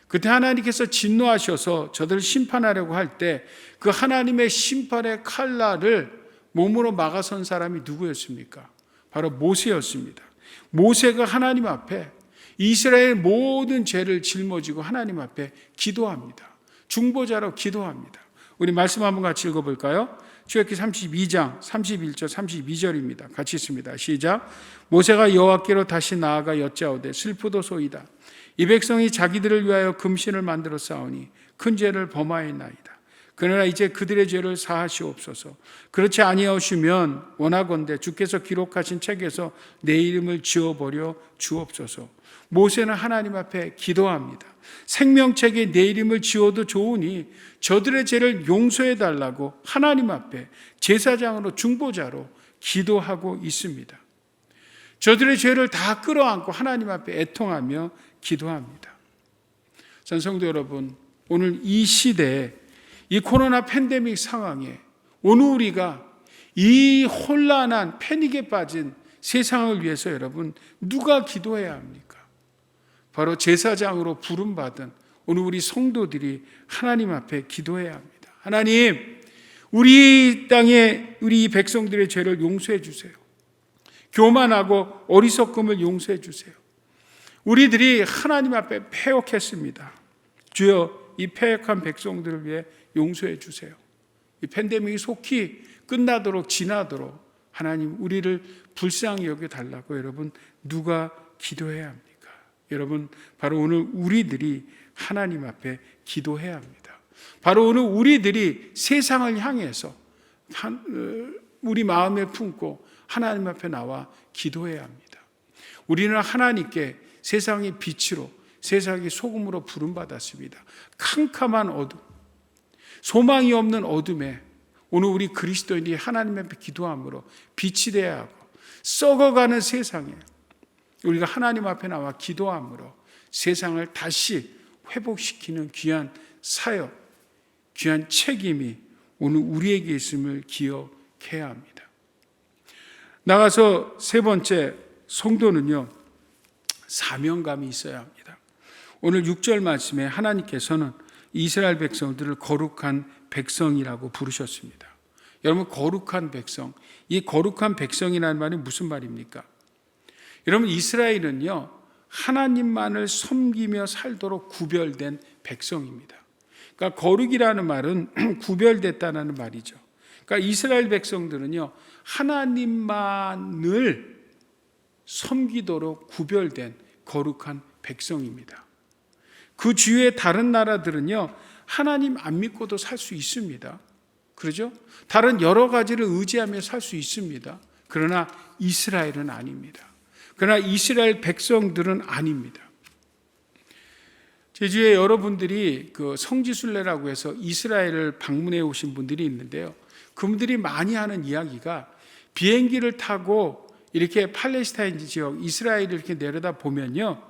그때 하나님께서 진노하셔서 저들을 심판하려고 할 때 그 하나님의 심판의 칼날을 몸으로 막아선 사람이 누구였습니까? 바로 모세였습니다. 모세가 하나님 앞에 이스라엘 모든 죄를 짊어지고 하나님 앞에 기도합니다. 중보자로 기도합니다. 우리 말씀 한번 같이 읽어볼까요? 출애굽기 32장 31절 32절입니다. 같이 읽습니다. 시작. 모세가 여호와께로 다시 나아가 여짜오되 슬프도소이다. 이 백성이 자기들을 위하여 금신을 만들어 쌓으니 큰 죄를 범하였나이다. 그러나 이제 그들의 죄를 사하시옵소서. 그렇지 아니하시면 원하건대 주께서 기록하신 책에서 내 이름을 지워버려 주옵소서. 모세는 하나님 앞에 기도합니다. 생명책에 내 이름을 지워도 좋으니 저들의 죄를 용서해 달라고 하나님 앞에 제사장으로 중보자로 기도하고 있습니다. 저들의 죄를 다 끌어안고 하나님 앞에 애통하며 기도합니다. 성도 여러분, 오늘 이 시대에 이 코로나 팬데믹 상황에 오늘 우리가 이 혼란한 패닉에 빠진 세상을 위해서 여러분 누가 기도해야 합니까? 바로 제사장으로 부름받은 오늘 우리 성도들이 하나님 앞에 기도해야 합니다. 하나님, 우리 땅에 우리 백성들의 죄를 용서해 주세요. 교만하고 어리석음을 용서해 주세요. 우리들이 하나님 앞에 패역했습니다. 주여, 이 패역한 백성들을 위해 용서해 주세요. 이 팬데믹이 속히 끝나도록 지나도록 하나님 우리를 불쌍히 여겨달라고 여러분 누가 기도해야 합니까? 여러분, 바로 오늘 우리들이 하나님 앞에 기도해야 합니다. 바로 오늘 우리들이 세상을 향해서 우리 마음에 품고 하나님 앞에 나와 기도해야 합니다. 우리는 하나님께 세상의 빛으로, 세상의 소금으로 부름받았습니다. 캄캄한 어둠, 소망이 없는 어둠에 오늘 우리 그리스도인이 하나님 앞에 기도함으로 빛이 되어야 하고, 썩어가는 세상에 우리가 하나님 앞에 나와 기도함으로 세상을 다시 회복시키는 귀한 사역, 귀한 책임이 오늘 우리에게 있음을 기억해야 합니다. 나가서 세 번째, 성도는요, 사명감이 있어야 합니다. 오늘 6절 말씀에 하나님께서는 이스라엘 백성들을 거룩한 백성이라고 부르셨습니다. 여러분, 거룩한 백성, 이 거룩한 백성이라는 말이 무슨 말입니까? 여러분, 이스라엘은요, 하나님만을 섬기며 살도록 구별된 백성입니다. 그러니까 거룩이라는 말은 구별됐다는 말이죠. 그러니까 이스라엘 백성들은요, 하나님만을 섬기도록 구별된 거룩한 백성입니다. 그 주위의 다른 나라들은요, 하나님 안 믿고도 살 수 있습니다. 그러죠? 다른 여러 가지를 의지하며 살 수 있습니다. 그러나 이스라엘은 아닙니다. 그러나 이스라엘 백성들은 아닙니다. 제주에 여러분들이 그 성지순례라고 해서 이스라엘을 방문해 오신 분들이 있는데요. 그분들이 많이 하는 이야기가 비행기를 타고 이렇게 팔레스타인 지역, 이스라엘을 이렇게 내려다 보면요.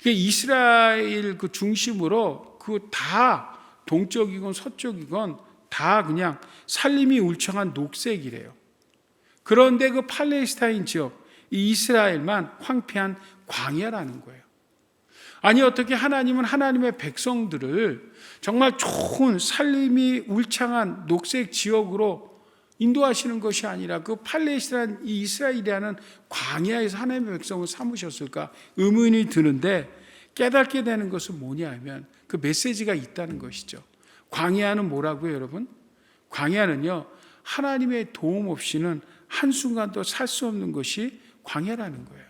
이스라엘 그 중심으로 그 다 동쪽이건 서쪽이건 다 그냥 산림이 울창한 녹색이래요. 그런데 그 팔레스타인 지역, 이 이스라엘만 황폐한 광야라는 거예요. 아니, 어떻게 하나님은 하나님의 백성들을 정말 좋은 산림이 울창한 녹색 지역으로 인도하시는 것이 아니라 그 팔레스타인 이 이스라엘이라는 광야에서 하나님의 백성을 삼으셨을까 의문이 드는데, 깨닫게 되는 것은 뭐냐 하면 그 메시지가 있다는 것이죠. 광야는 뭐라고요, 여러분? 광야는요, 하나님의 도움 없이는 한순간도 살 수 없는 것이 광야라는 거예요.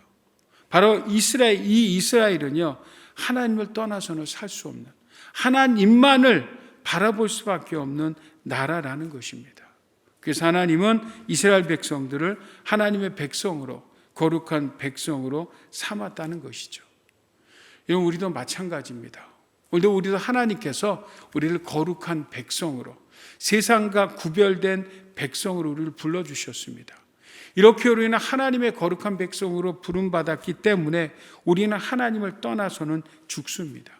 바로 이 이스라엘은요, 하나님을 떠나서는 살 수 없는, 하나님만을 바라볼 수밖에 없는 나라라는 것입니다. 그래서 하나님은 이스라엘 백성들을 하나님의 백성으로, 거룩한 백성으로 삼았다는 것이죠. 이건 우리도 마찬가지입니다. 오늘도 우리도 하나님께서 우리를 거룩한 백성으로, 세상과 구별된 백성으로 우리를 불러주셨습니다. 이렇게 우리는 하나님의 거룩한 백성으로 부름받았기 때문에 우리는 하나님을 떠나서는 죽습니다.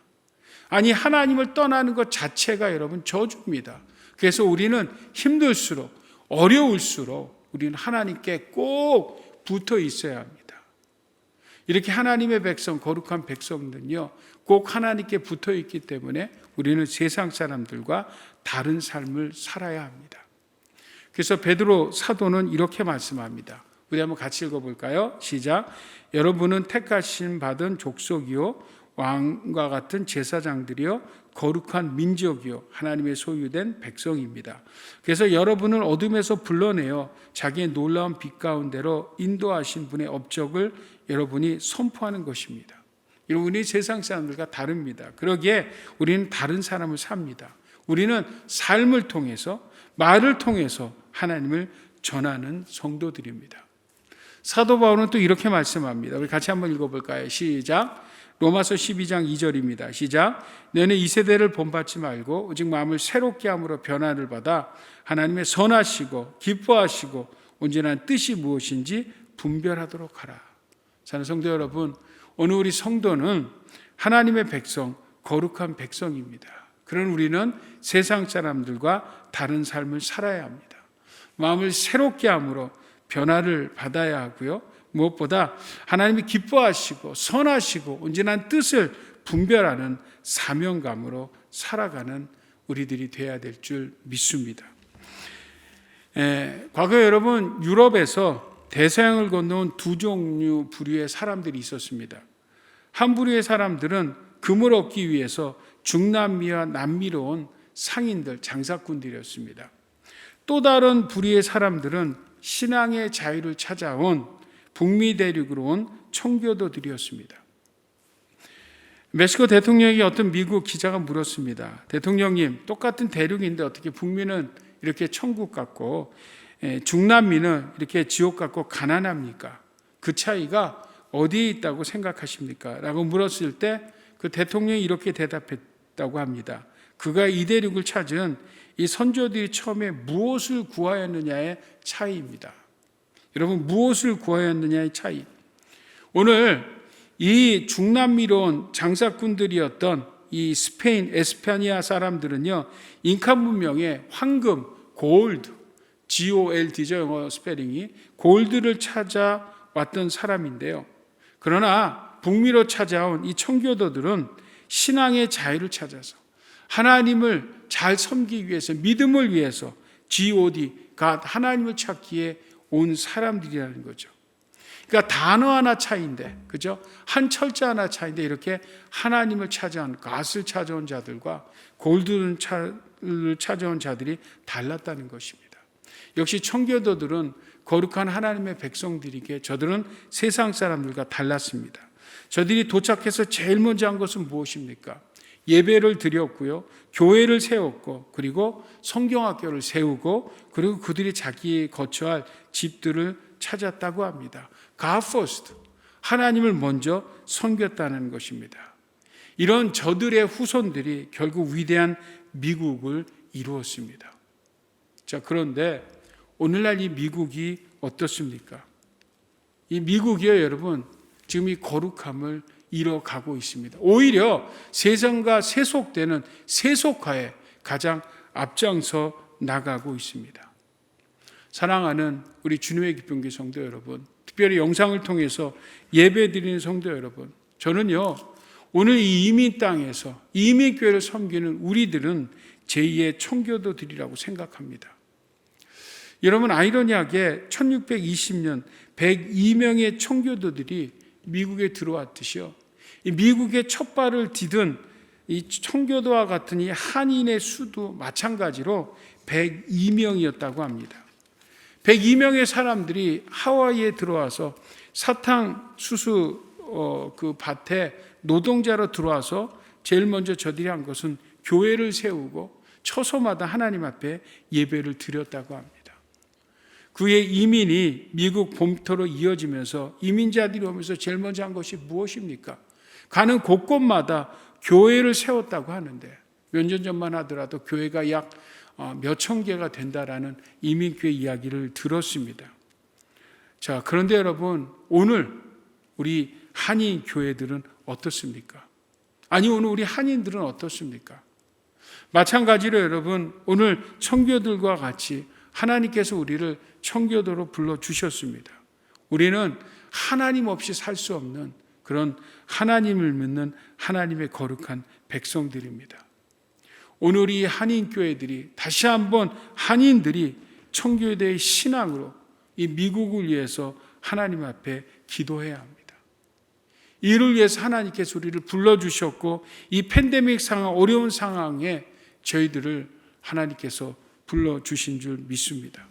아니, 하나님을 떠나는 것 자체가 여러분 저주입니다. 그래서 우리는 힘들수록, 어려울수록 우리는 하나님께 꼭 붙어 있어야 합니다. 이렇게 하나님의 백성, 거룩한 백성들은요, 꼭 하나님께 붙어 있기 때문에 우리는 세상 사람들과 다른 삶을 살아야 합니다. 그래서 베드로 사도는 이렇게 말씀합니다. 우리 한번 같이 읽어볼까요? 시작. 여러분은 택하심 받은 족속이요, 왕과 같은 제사장들이요, 거룩한 민족이요, 하나님의 소유된 백성입니다. 그래서 여러분을 어둠에서 불러내어 자기의 놀라운 빛 가운데로 인도하신 분의 업적을 여러분이 선포하는 것입니다. 우리 세상 사람들과 다릅니다. 그러기에 우리는 다른 사람을 삽니다. 우리는 삶을 통해서, 말을 통해서 하나님을 전하는 성도들입니다. 사도 바울은 또 이렇게 말씀합니다. 우리 같이 한번 읽어볼까요? 시작. 로마서 12장 2절입니다. 시작. 너는 이 세대를 본받지 말고 오직 마음을 새롭게 함으로 변화를 받아 하나님의 선하시고 기뻐하시고 온전한 뜻이 무엇인지 분별하도록 하라. 사랑하는 성도 여러분, 오늘 우리 성도는 하나님의 백성, 거룩한 백성입니다. 그런 우리는 세상 사람들과 다른 삶을 살아야 합니다. 마음을 새롭게 함으로 변화를 받아야 하고요. 무엇보다 하나님이 기뻐하시고 선하시고 온전한 뜻을 분별하는 사명감으로 살아가는 우리들이 되어야 될 줄 믿습니다. 과거에 여러분 유럽에서 대서양을 건너온 두 종류 부류의 사람들이 있었습니다. 한 부류의 사람들은 금을 얻기 위해서 중남미와 남미로 온 상인들, 장사꾼들이었습니다. 또 다른 부류의 사람들은 신앙의 자유를 찾아온 북미 대륙으로 온 청교도들이었습니다. 멕시코 대통령에게 어떤 미국 기자가 물었습니다. 대통령님, 똑같은 대륙인데 어떻게 북미는 이렇게 천국 같고 중남미는 이렇게 지옥 같고 가난합니까? 그 차이가 어디에 있다고 생각하십니까? 라고 물었을 때 그 대통령이 이렇게 대답했다고 합니다. 그가 이 대륙을 찾은 이 선조들이 처음에 무엇을 구하였느냐의 차이입니다. 여러분, 무엇을 구하였느냐의 차이. 오늘 이 중남미로 온 장사꾼들이었던 이 스페인 에스파니아 사람들은요, 잉카 문명의 황금, 골드, GOLD죠, 영어 스페링이. 골드를 찾아왔던 사람인데요. 그러나 북미로 찾아온 이 청교도들은 신앙의 자유를 찾아서 하나님을 잘 섬기기 위해서, 믿음을 위해서 God, 하나님을 찾기에 온 사람들이라는 거죠. 그러니까 단어 하나 차이인데, 그죠? 한 철자 하나 차이인데 이렇게 하나님을 찾아온, God을 찾아온 자들과 골드를 찾아온 자들이 달랐다는 것입니다. 역시 청교도들은 거룩한 하나님의 백성들이기에 저들은 세상 사람들과 달랐습니다. 저들이 도착해서 제일 먼저 한 것은 무엇입니까? 예배를 드렸고요, 교회를 세웠고, 그리고 성경학교를 세우고, 그리고 그들이 자기 거처할 집들을 찾았다고 합니다. God first, 하나님을 먼저 섬겼다는 것입니다. 이런 저들의 후손들이 결국 위대한 미국을 이루었습니다. 자, 그런데 오늘날 이 미국이 어떻습니까? 이 미국이요, 여러분, 지금 이 거룩함을 잃어가고 있습니다. 오히려 세상과 세속되는 세속화에 가장 앞장서 나가고 있습니다. 사랑하는 우리 주님의 기쁜 교회 성도 여러분, 특별히 영상을 통해서 예배드리는 성도 여러분, 저는요, 오늘 이 이민 땅에서 이민교회를 섬기는 우리들은 제2의 청교도들이라고 생각합니다. 여러분, 아이러니하게 1620년 102명의 청교도들이 미국에 들어왔듯이요, 이 미국의 첫 발을 디딘 이 청교도와 같은 이 한인의 수도 마찬가지로 102명이었다고 합니다. 102명의 사람들이 하와이에 들어와서 사탕수수 그 밭에 노동자로 들어와서 제일 먼저 저들이 한 것은 교회를 세우고 처소마다 하나님 앞에 예배를 드렸다고 합니다. 그의 이민이 미국 본토로 이어지면서 이민자들이 오면서 제일 먼저 한 것이 무엇입니까? 가는 곳곳마다 교회를 세웠다고 하는데, 몇 년 전만 하더라도 교회가 약 몇천 개가 된다라는 이민교회 이야기를 들었습니다. 자, 그런데 여러분, 오늘 우리 한인 교회들은 어떻습니까? 아니, 오늘 우리 한인들은 어떻습니까? 마찬가지로 여러분, 오늘 청교들과 같이 하나님께서 우리를 청교도로 불러주셨습니다. 우리는 하나님 없이 살 수 없는 그런 하나님을 믿는 하나님의 거룩한 백성들입니다. 오늘 이 한인교회들이 다시 한번 한인들이 청교도의 신앙으로 이 미국을 위해서 하나님 앞에 기도해야 합니다. 이를 위해서 하나님께서 우리를 불러주셨고, 이 팬데믹 상황, 어려운 상황에 저희들을 하나님께서 불러주신 줄 믿습니다.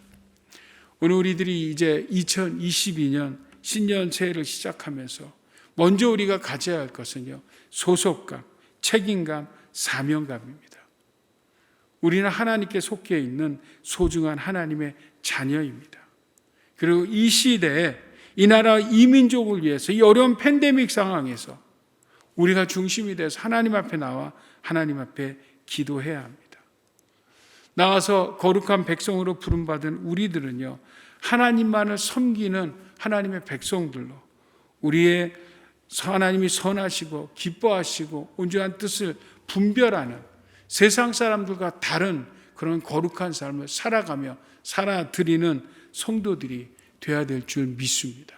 오늘 우리들이 이제 2022년 신년 새해를 시작하면서 먼저 우리가 가져야 할 것은요, 소속감, 책임감, 사명감입니다. 우리는 하나님께 속해 있는 소중한 하나님의 자녀입니다. 그리고 이 시대에 이 나라 이 민족을 위해서 이 어려운 팬데믹 상황에서 우리가 중심이 돼서 하나님 앞에 나와 하나님 앞에 기도해야 합니다. 나와서 거룩한 백성으로 부름받은 우리들은요, 하나님만을 섬기는 하나님의 백성들로 우리의 하나님이 선하시고 기뻐하시고 온전한 뜻을 분별하는 세상 사람들과 다른 그런 거룩한 삶을 살아가며 살아드리는 성도들이 되어야 될 줄 믿습니다.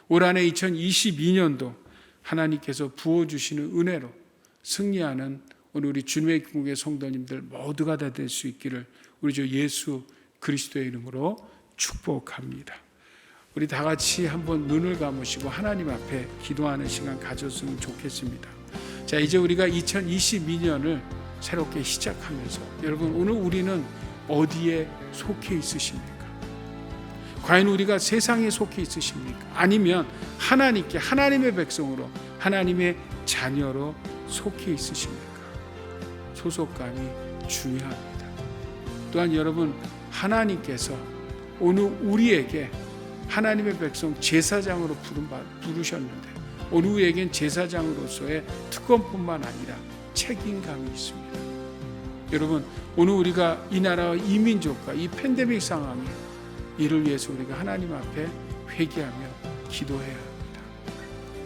올 한해 2022년도 하나님께서 부어주시는 은혜로 승리하는 오늘 우리 주님의 교회 성도님들 모두가 다 될 수 있기를 우리 주 예수 그리스도의 이름으로 축복합니다. 우리 다 같이 한번 눈을 감으시고 하나님 앞에 기도하는 시간 가졌으면 좋겠습니다. 자, 이제 우리가 2022년을 새롭게 시작하면서 여러분, 오늘 우리는 어디에 속해 있으십니까? 과연 우리가 세상에 속해 있으십니까? 아니면 하나님께, 하나님의 백성으로, 하나님의 자녀로 속해 있으십니까? 소속감이 중요합니다. 또한 여러분, 하나님께서 오늘 우리에게 하나님의 백성 제사장으로 부르셨는데 오늘 우리에겐 제사장으로서의 특권뿐만 아니라 책임감이 있습니다. 여러분, 오늘 우리가 이 나라와 이 민족과 이 팬데믹 상황에 이를 위해서 우리가 하나님 앞에 회개하며 기도해야 합니다.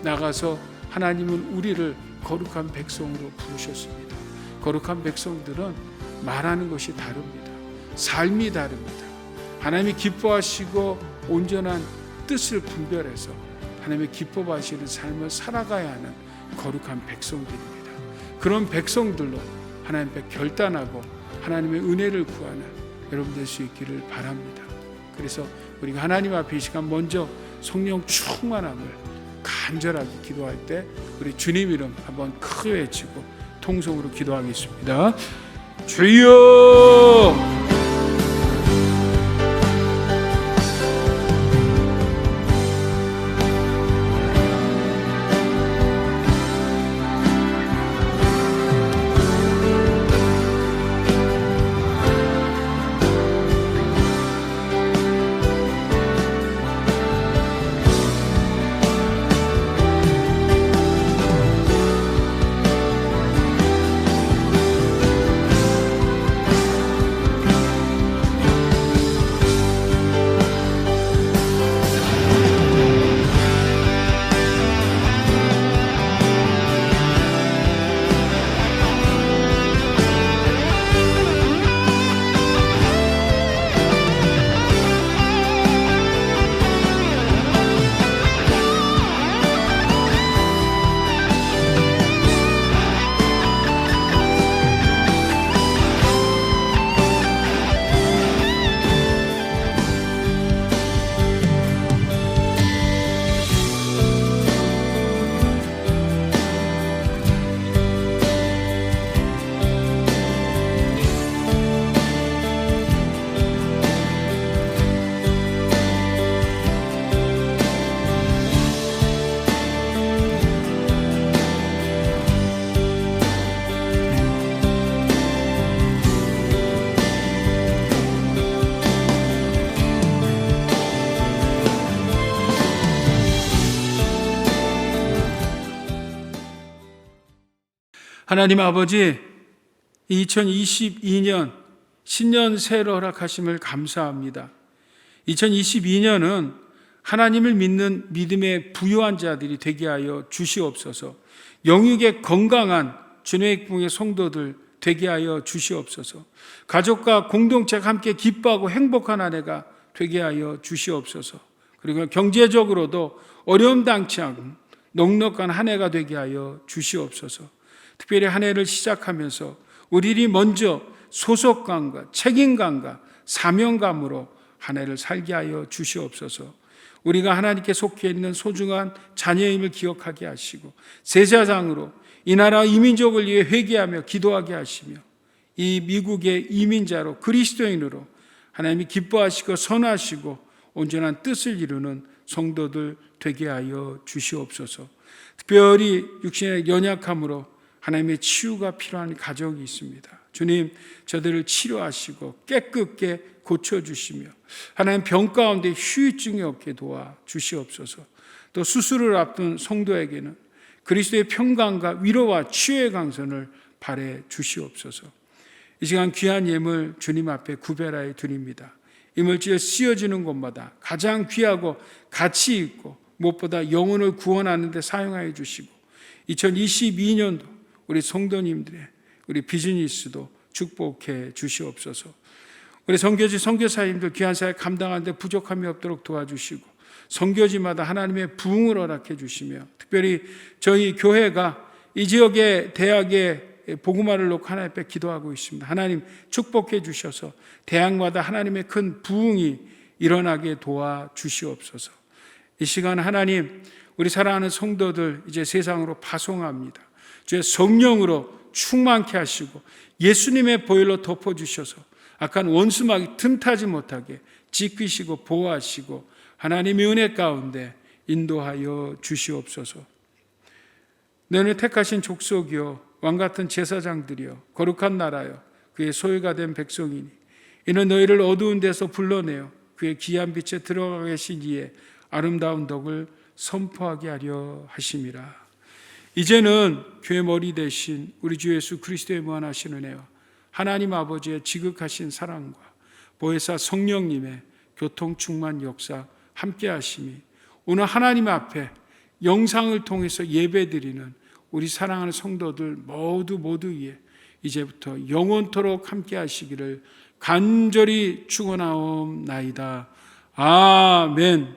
나가서 하나님은 우리를 거룩한 백성으로 부르셨습니다. 거룩한 백성들은 말하는 것이 다릅니다. 삶이 다릅니다. 하나님이 기뻐하시고 온전한 뜻을 분별해서 하나님의 기뻐하시는 삶을 살아가야 하는 거룩한 백성들입니다. 그런 백성들로 하나님 앞에 결단하고 하나님의 은혜를 구하는 여러분 될 수 있기를 바랍니다. 그래서 우리가 하나님 앞에 이 시간 먼저 성령 충만함을 간절하게 기도할 때 우리 주님 이름 한번 크게 외치고 통성으로 기도하겠습니다. 주여! 하나님 아버지, 2022년 신년 새해를 허락하심을 감사합니다. 2022년은 하나님을 믿는 믿음의 부유한 자들이 되게 하여 주시옵소서. 영육의 건강한 주님의 교회 성도들 되게 하여 주시옵소서. 가족과 공동체가 함께 기뻐하고 행복한 한 해가 되게 하여 주시옵소서. 그리고 경제적으로도 어려움당치 않은 넉넉한 한 해가 되게 하여 주시옵소서. 특별히 한 해를 시작하면서 우리들이 먼저 소속감과 책임감과 사명감으로 한 해를 살게 하여 주시옵소서. 우리가 하나님께 속해 있는 소중한 자녀임을 기억하게 하시고 제사장으로 이 나라 이민족을 위해 회개하며 기도하게 하시며 이 미국의 이민자로 그리스도인으로 하나님이 기뻐하시고 선하시고 온전한 뜻을 이루는 성도들 되게 하여 주시옵소서. 특별히 육신의 연약함으로 하나님의 치유가 필요한 가정이 있습니다. 주님, 저들을 치료하시고 깨끗게 고쳐주시며 하나님 병 가운데 후유증이 없게 도와 주시옵소서. 또 수술을 앞둔 성도에게는 그리스도의 평강과 위로와 치유의 강선을 바래 주시옵소서. 이 시간 귀한 예물 주님 앞에 구별하여 드립니다. 이물질 쓰여지는 곳마다 가장 귀하고 가치 있고 무엇보다 영혼을 구원하는 데 사용하여 주시고 2022년도 우리 성도님들의 우리 비즈니스도 축복해 주시옵소서. 우리 선교지 선교사님들 귀한 사역 감당하는데 부족함이 없도록 도와주시고 선교지마다 하나님의 부흥을 허락해 주시며 특별히 저희 교회가 이 지역의 대학에 복음화를 놓고 하나님 앞에 기도하고 있습니다. 하나님 축복해 주셔서 대학마다 하나님의 큰 부흥이 일어나게 도와주시옵소서. 이 시간 하나님 우리 사랑하는 성도들 이제 세상으로 파송합니다. 주의 성령으로 충만케 하시고 예수님의 보혈로 덮어주셔서 악한 원수막이 틈타지 못하게 지키시고 보호하시고 하나님의 은혜 가운데 인도하여 주시옵소서. 너희를 택하신 족속이요 왕같은 제사장들이요 거룩한 나라요 그의 소유가 된 백성이니 이는 너희를 어두운 데서 불러내어 그의 귀한 빛에 들어가 계신 이의 아름다운 덕을 선포하게 하려 하심이라. 이제는 교회 머리 대신 우리 주 예수 그리스도의 무한하신 은혜와 하나님 아버지의 지극하신 사랑과 보혜사 성령님의 교통 충만 역사 함께 하심이 오늘 하나님 앞에 영상을 통해서 예배드리는 우리 사랑하는 성도들 모두 위에 이제부터 영원토록 함께 하시기를 간절히 축원하옵나이다. 아멘.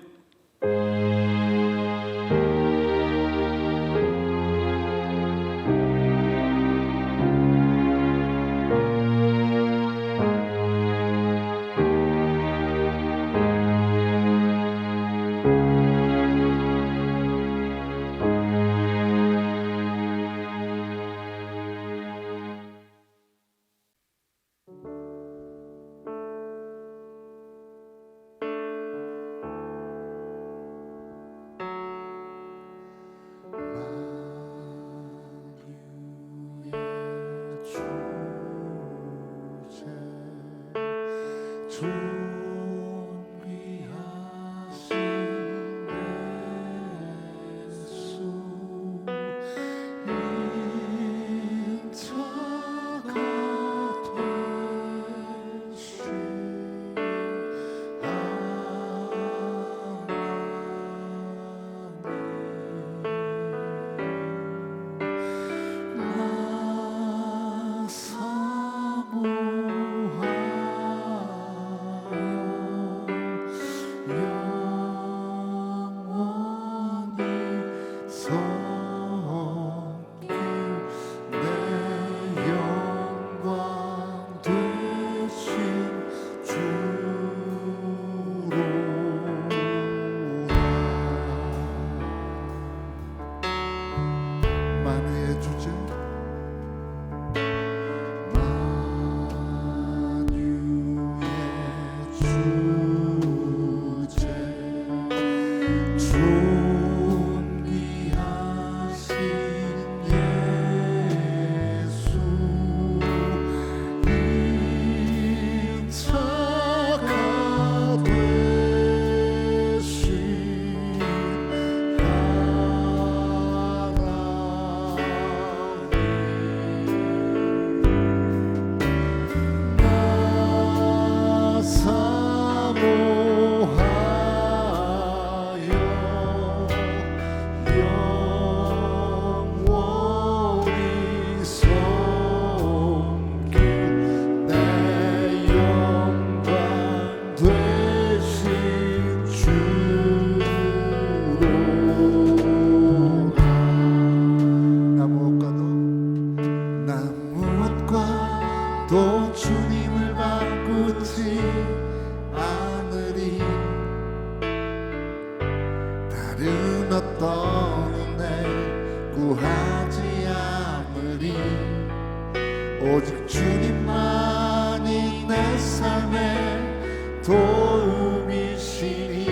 오직 주님만이 내 삶의 도움이시니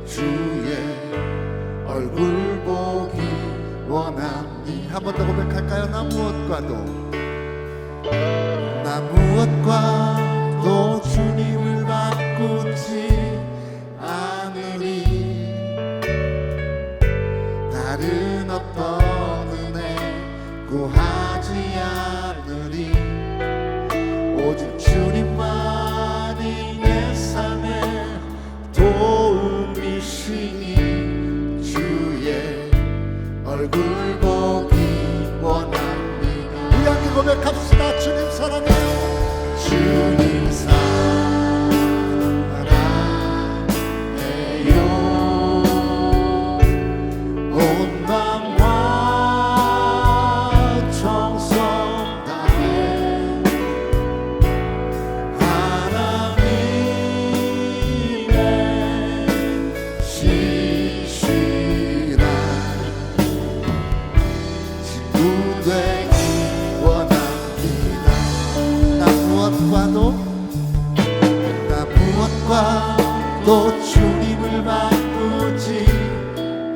주의 얼굴 보기 원합니. 한 번 더 고백할까요? 나 무엇과도 주님을 바꾸지 않으리. 다른 어떤 은혜 구하지 않으리. 오직 주님만이 내 삶의 도움이시니 주의 얼굴 보기 원합니다. 우리 함께 고백합시다. 주님 사랑해요. 하더라도 나 무엇과 또 주님을 바꾸지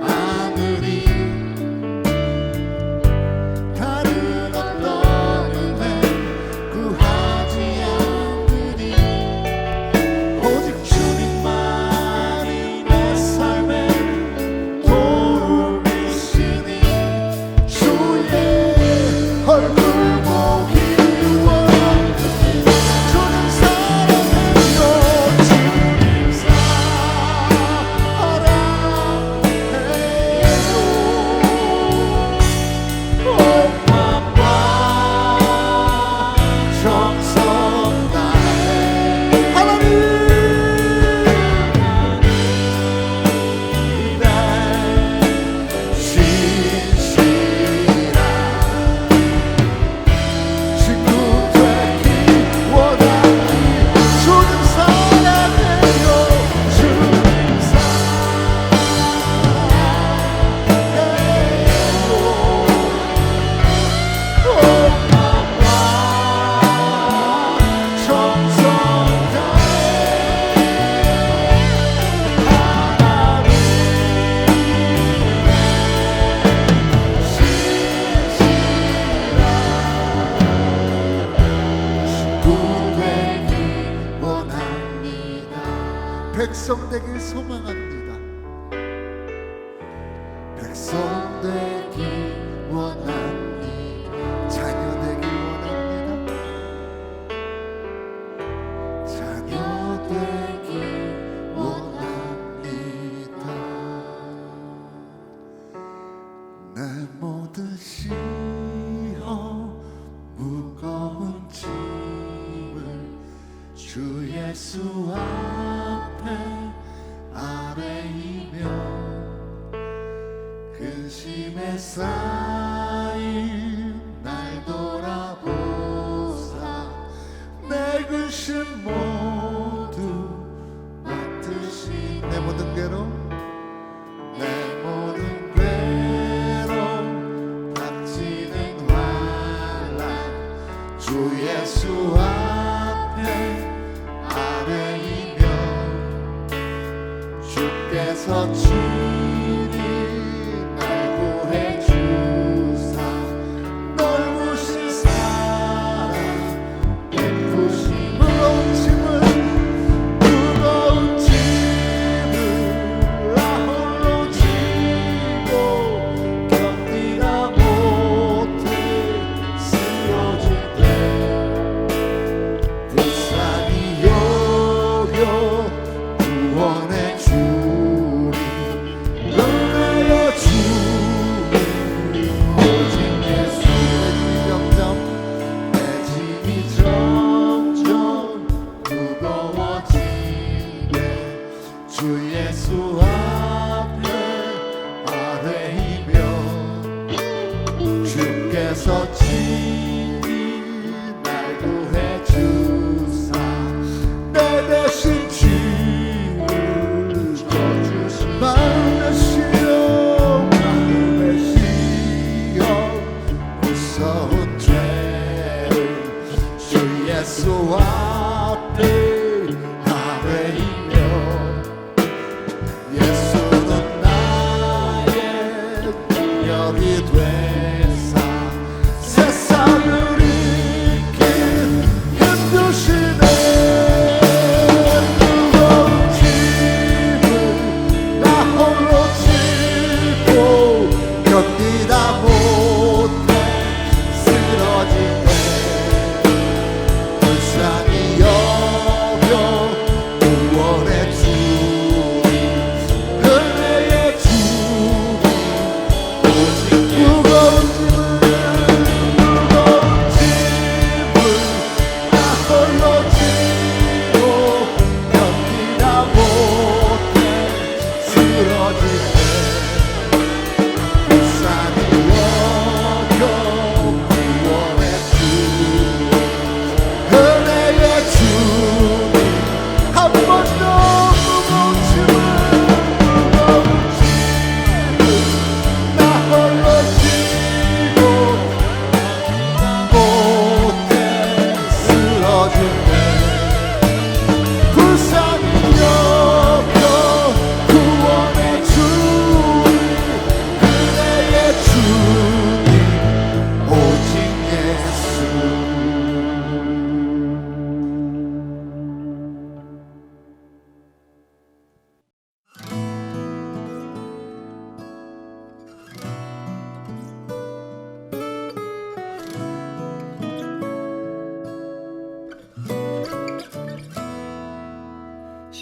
않으리. 다른 어떤 은혜 구하지 않으리. 오직 주님만이 내 삶의 도움이시니 주의 얼굴 보기 원하니 주님 사랑해요. 주님 사랑해요. 온맘과 정성 다해 하나님 내 신실한 친구 되기 원하니 주님 사랑해요. 주님 사랑해요. 온맘과 정성 다해 친구 되기 원합니다. 백성 되길 소망합니다. 백성 되기 원합니다. 자녀 되기 원합니다. 자녀 되기 원합니다. 내 모든 시험 무거운 짐을 주 예수 앞에 아뢰이며 근심에 쌓인 날 돌아보사 내 근심 모두 맡으시. 내 모든 괴로움 내 모든 괴로움 닥치는 환난 주 예수 앞에 아뢰이며 주께서 친히 날 구해 주사 넓으신 사랑 베푸신 무거운 짐을 나 홀로 지고 견디다 못해 쓰러질 때 불쌍히 여겨 구원해 주리. 놀라여 주님 오직 예수의 영점 내 짐이 점점 무거워지네 주 예수 앞에 아뢰이며 주께서 친히 날 구해 주사 내 대신 짐을 져주신 마음의 시험 무서운 죄를 주 예수 앞에 아뢰이며 예수는 나의 능력이 되사 세상을 이긴 힘주시네. 무거운 짐을 나 홀로 지고 견디다 못해 쓰러질 때 불쌍히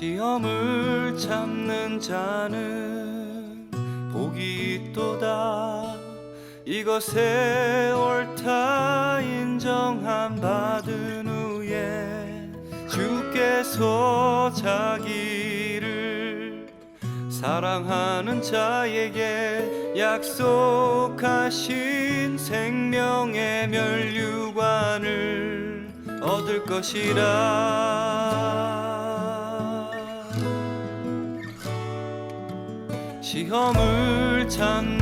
시험을 참는 자는 복이 있도다. 이것에 옳다 인정함 받은 후에 주께서 자기를 사랑하는 자에게 약속하신 생명의 면류관을 얻을 것이라. 시험을 참는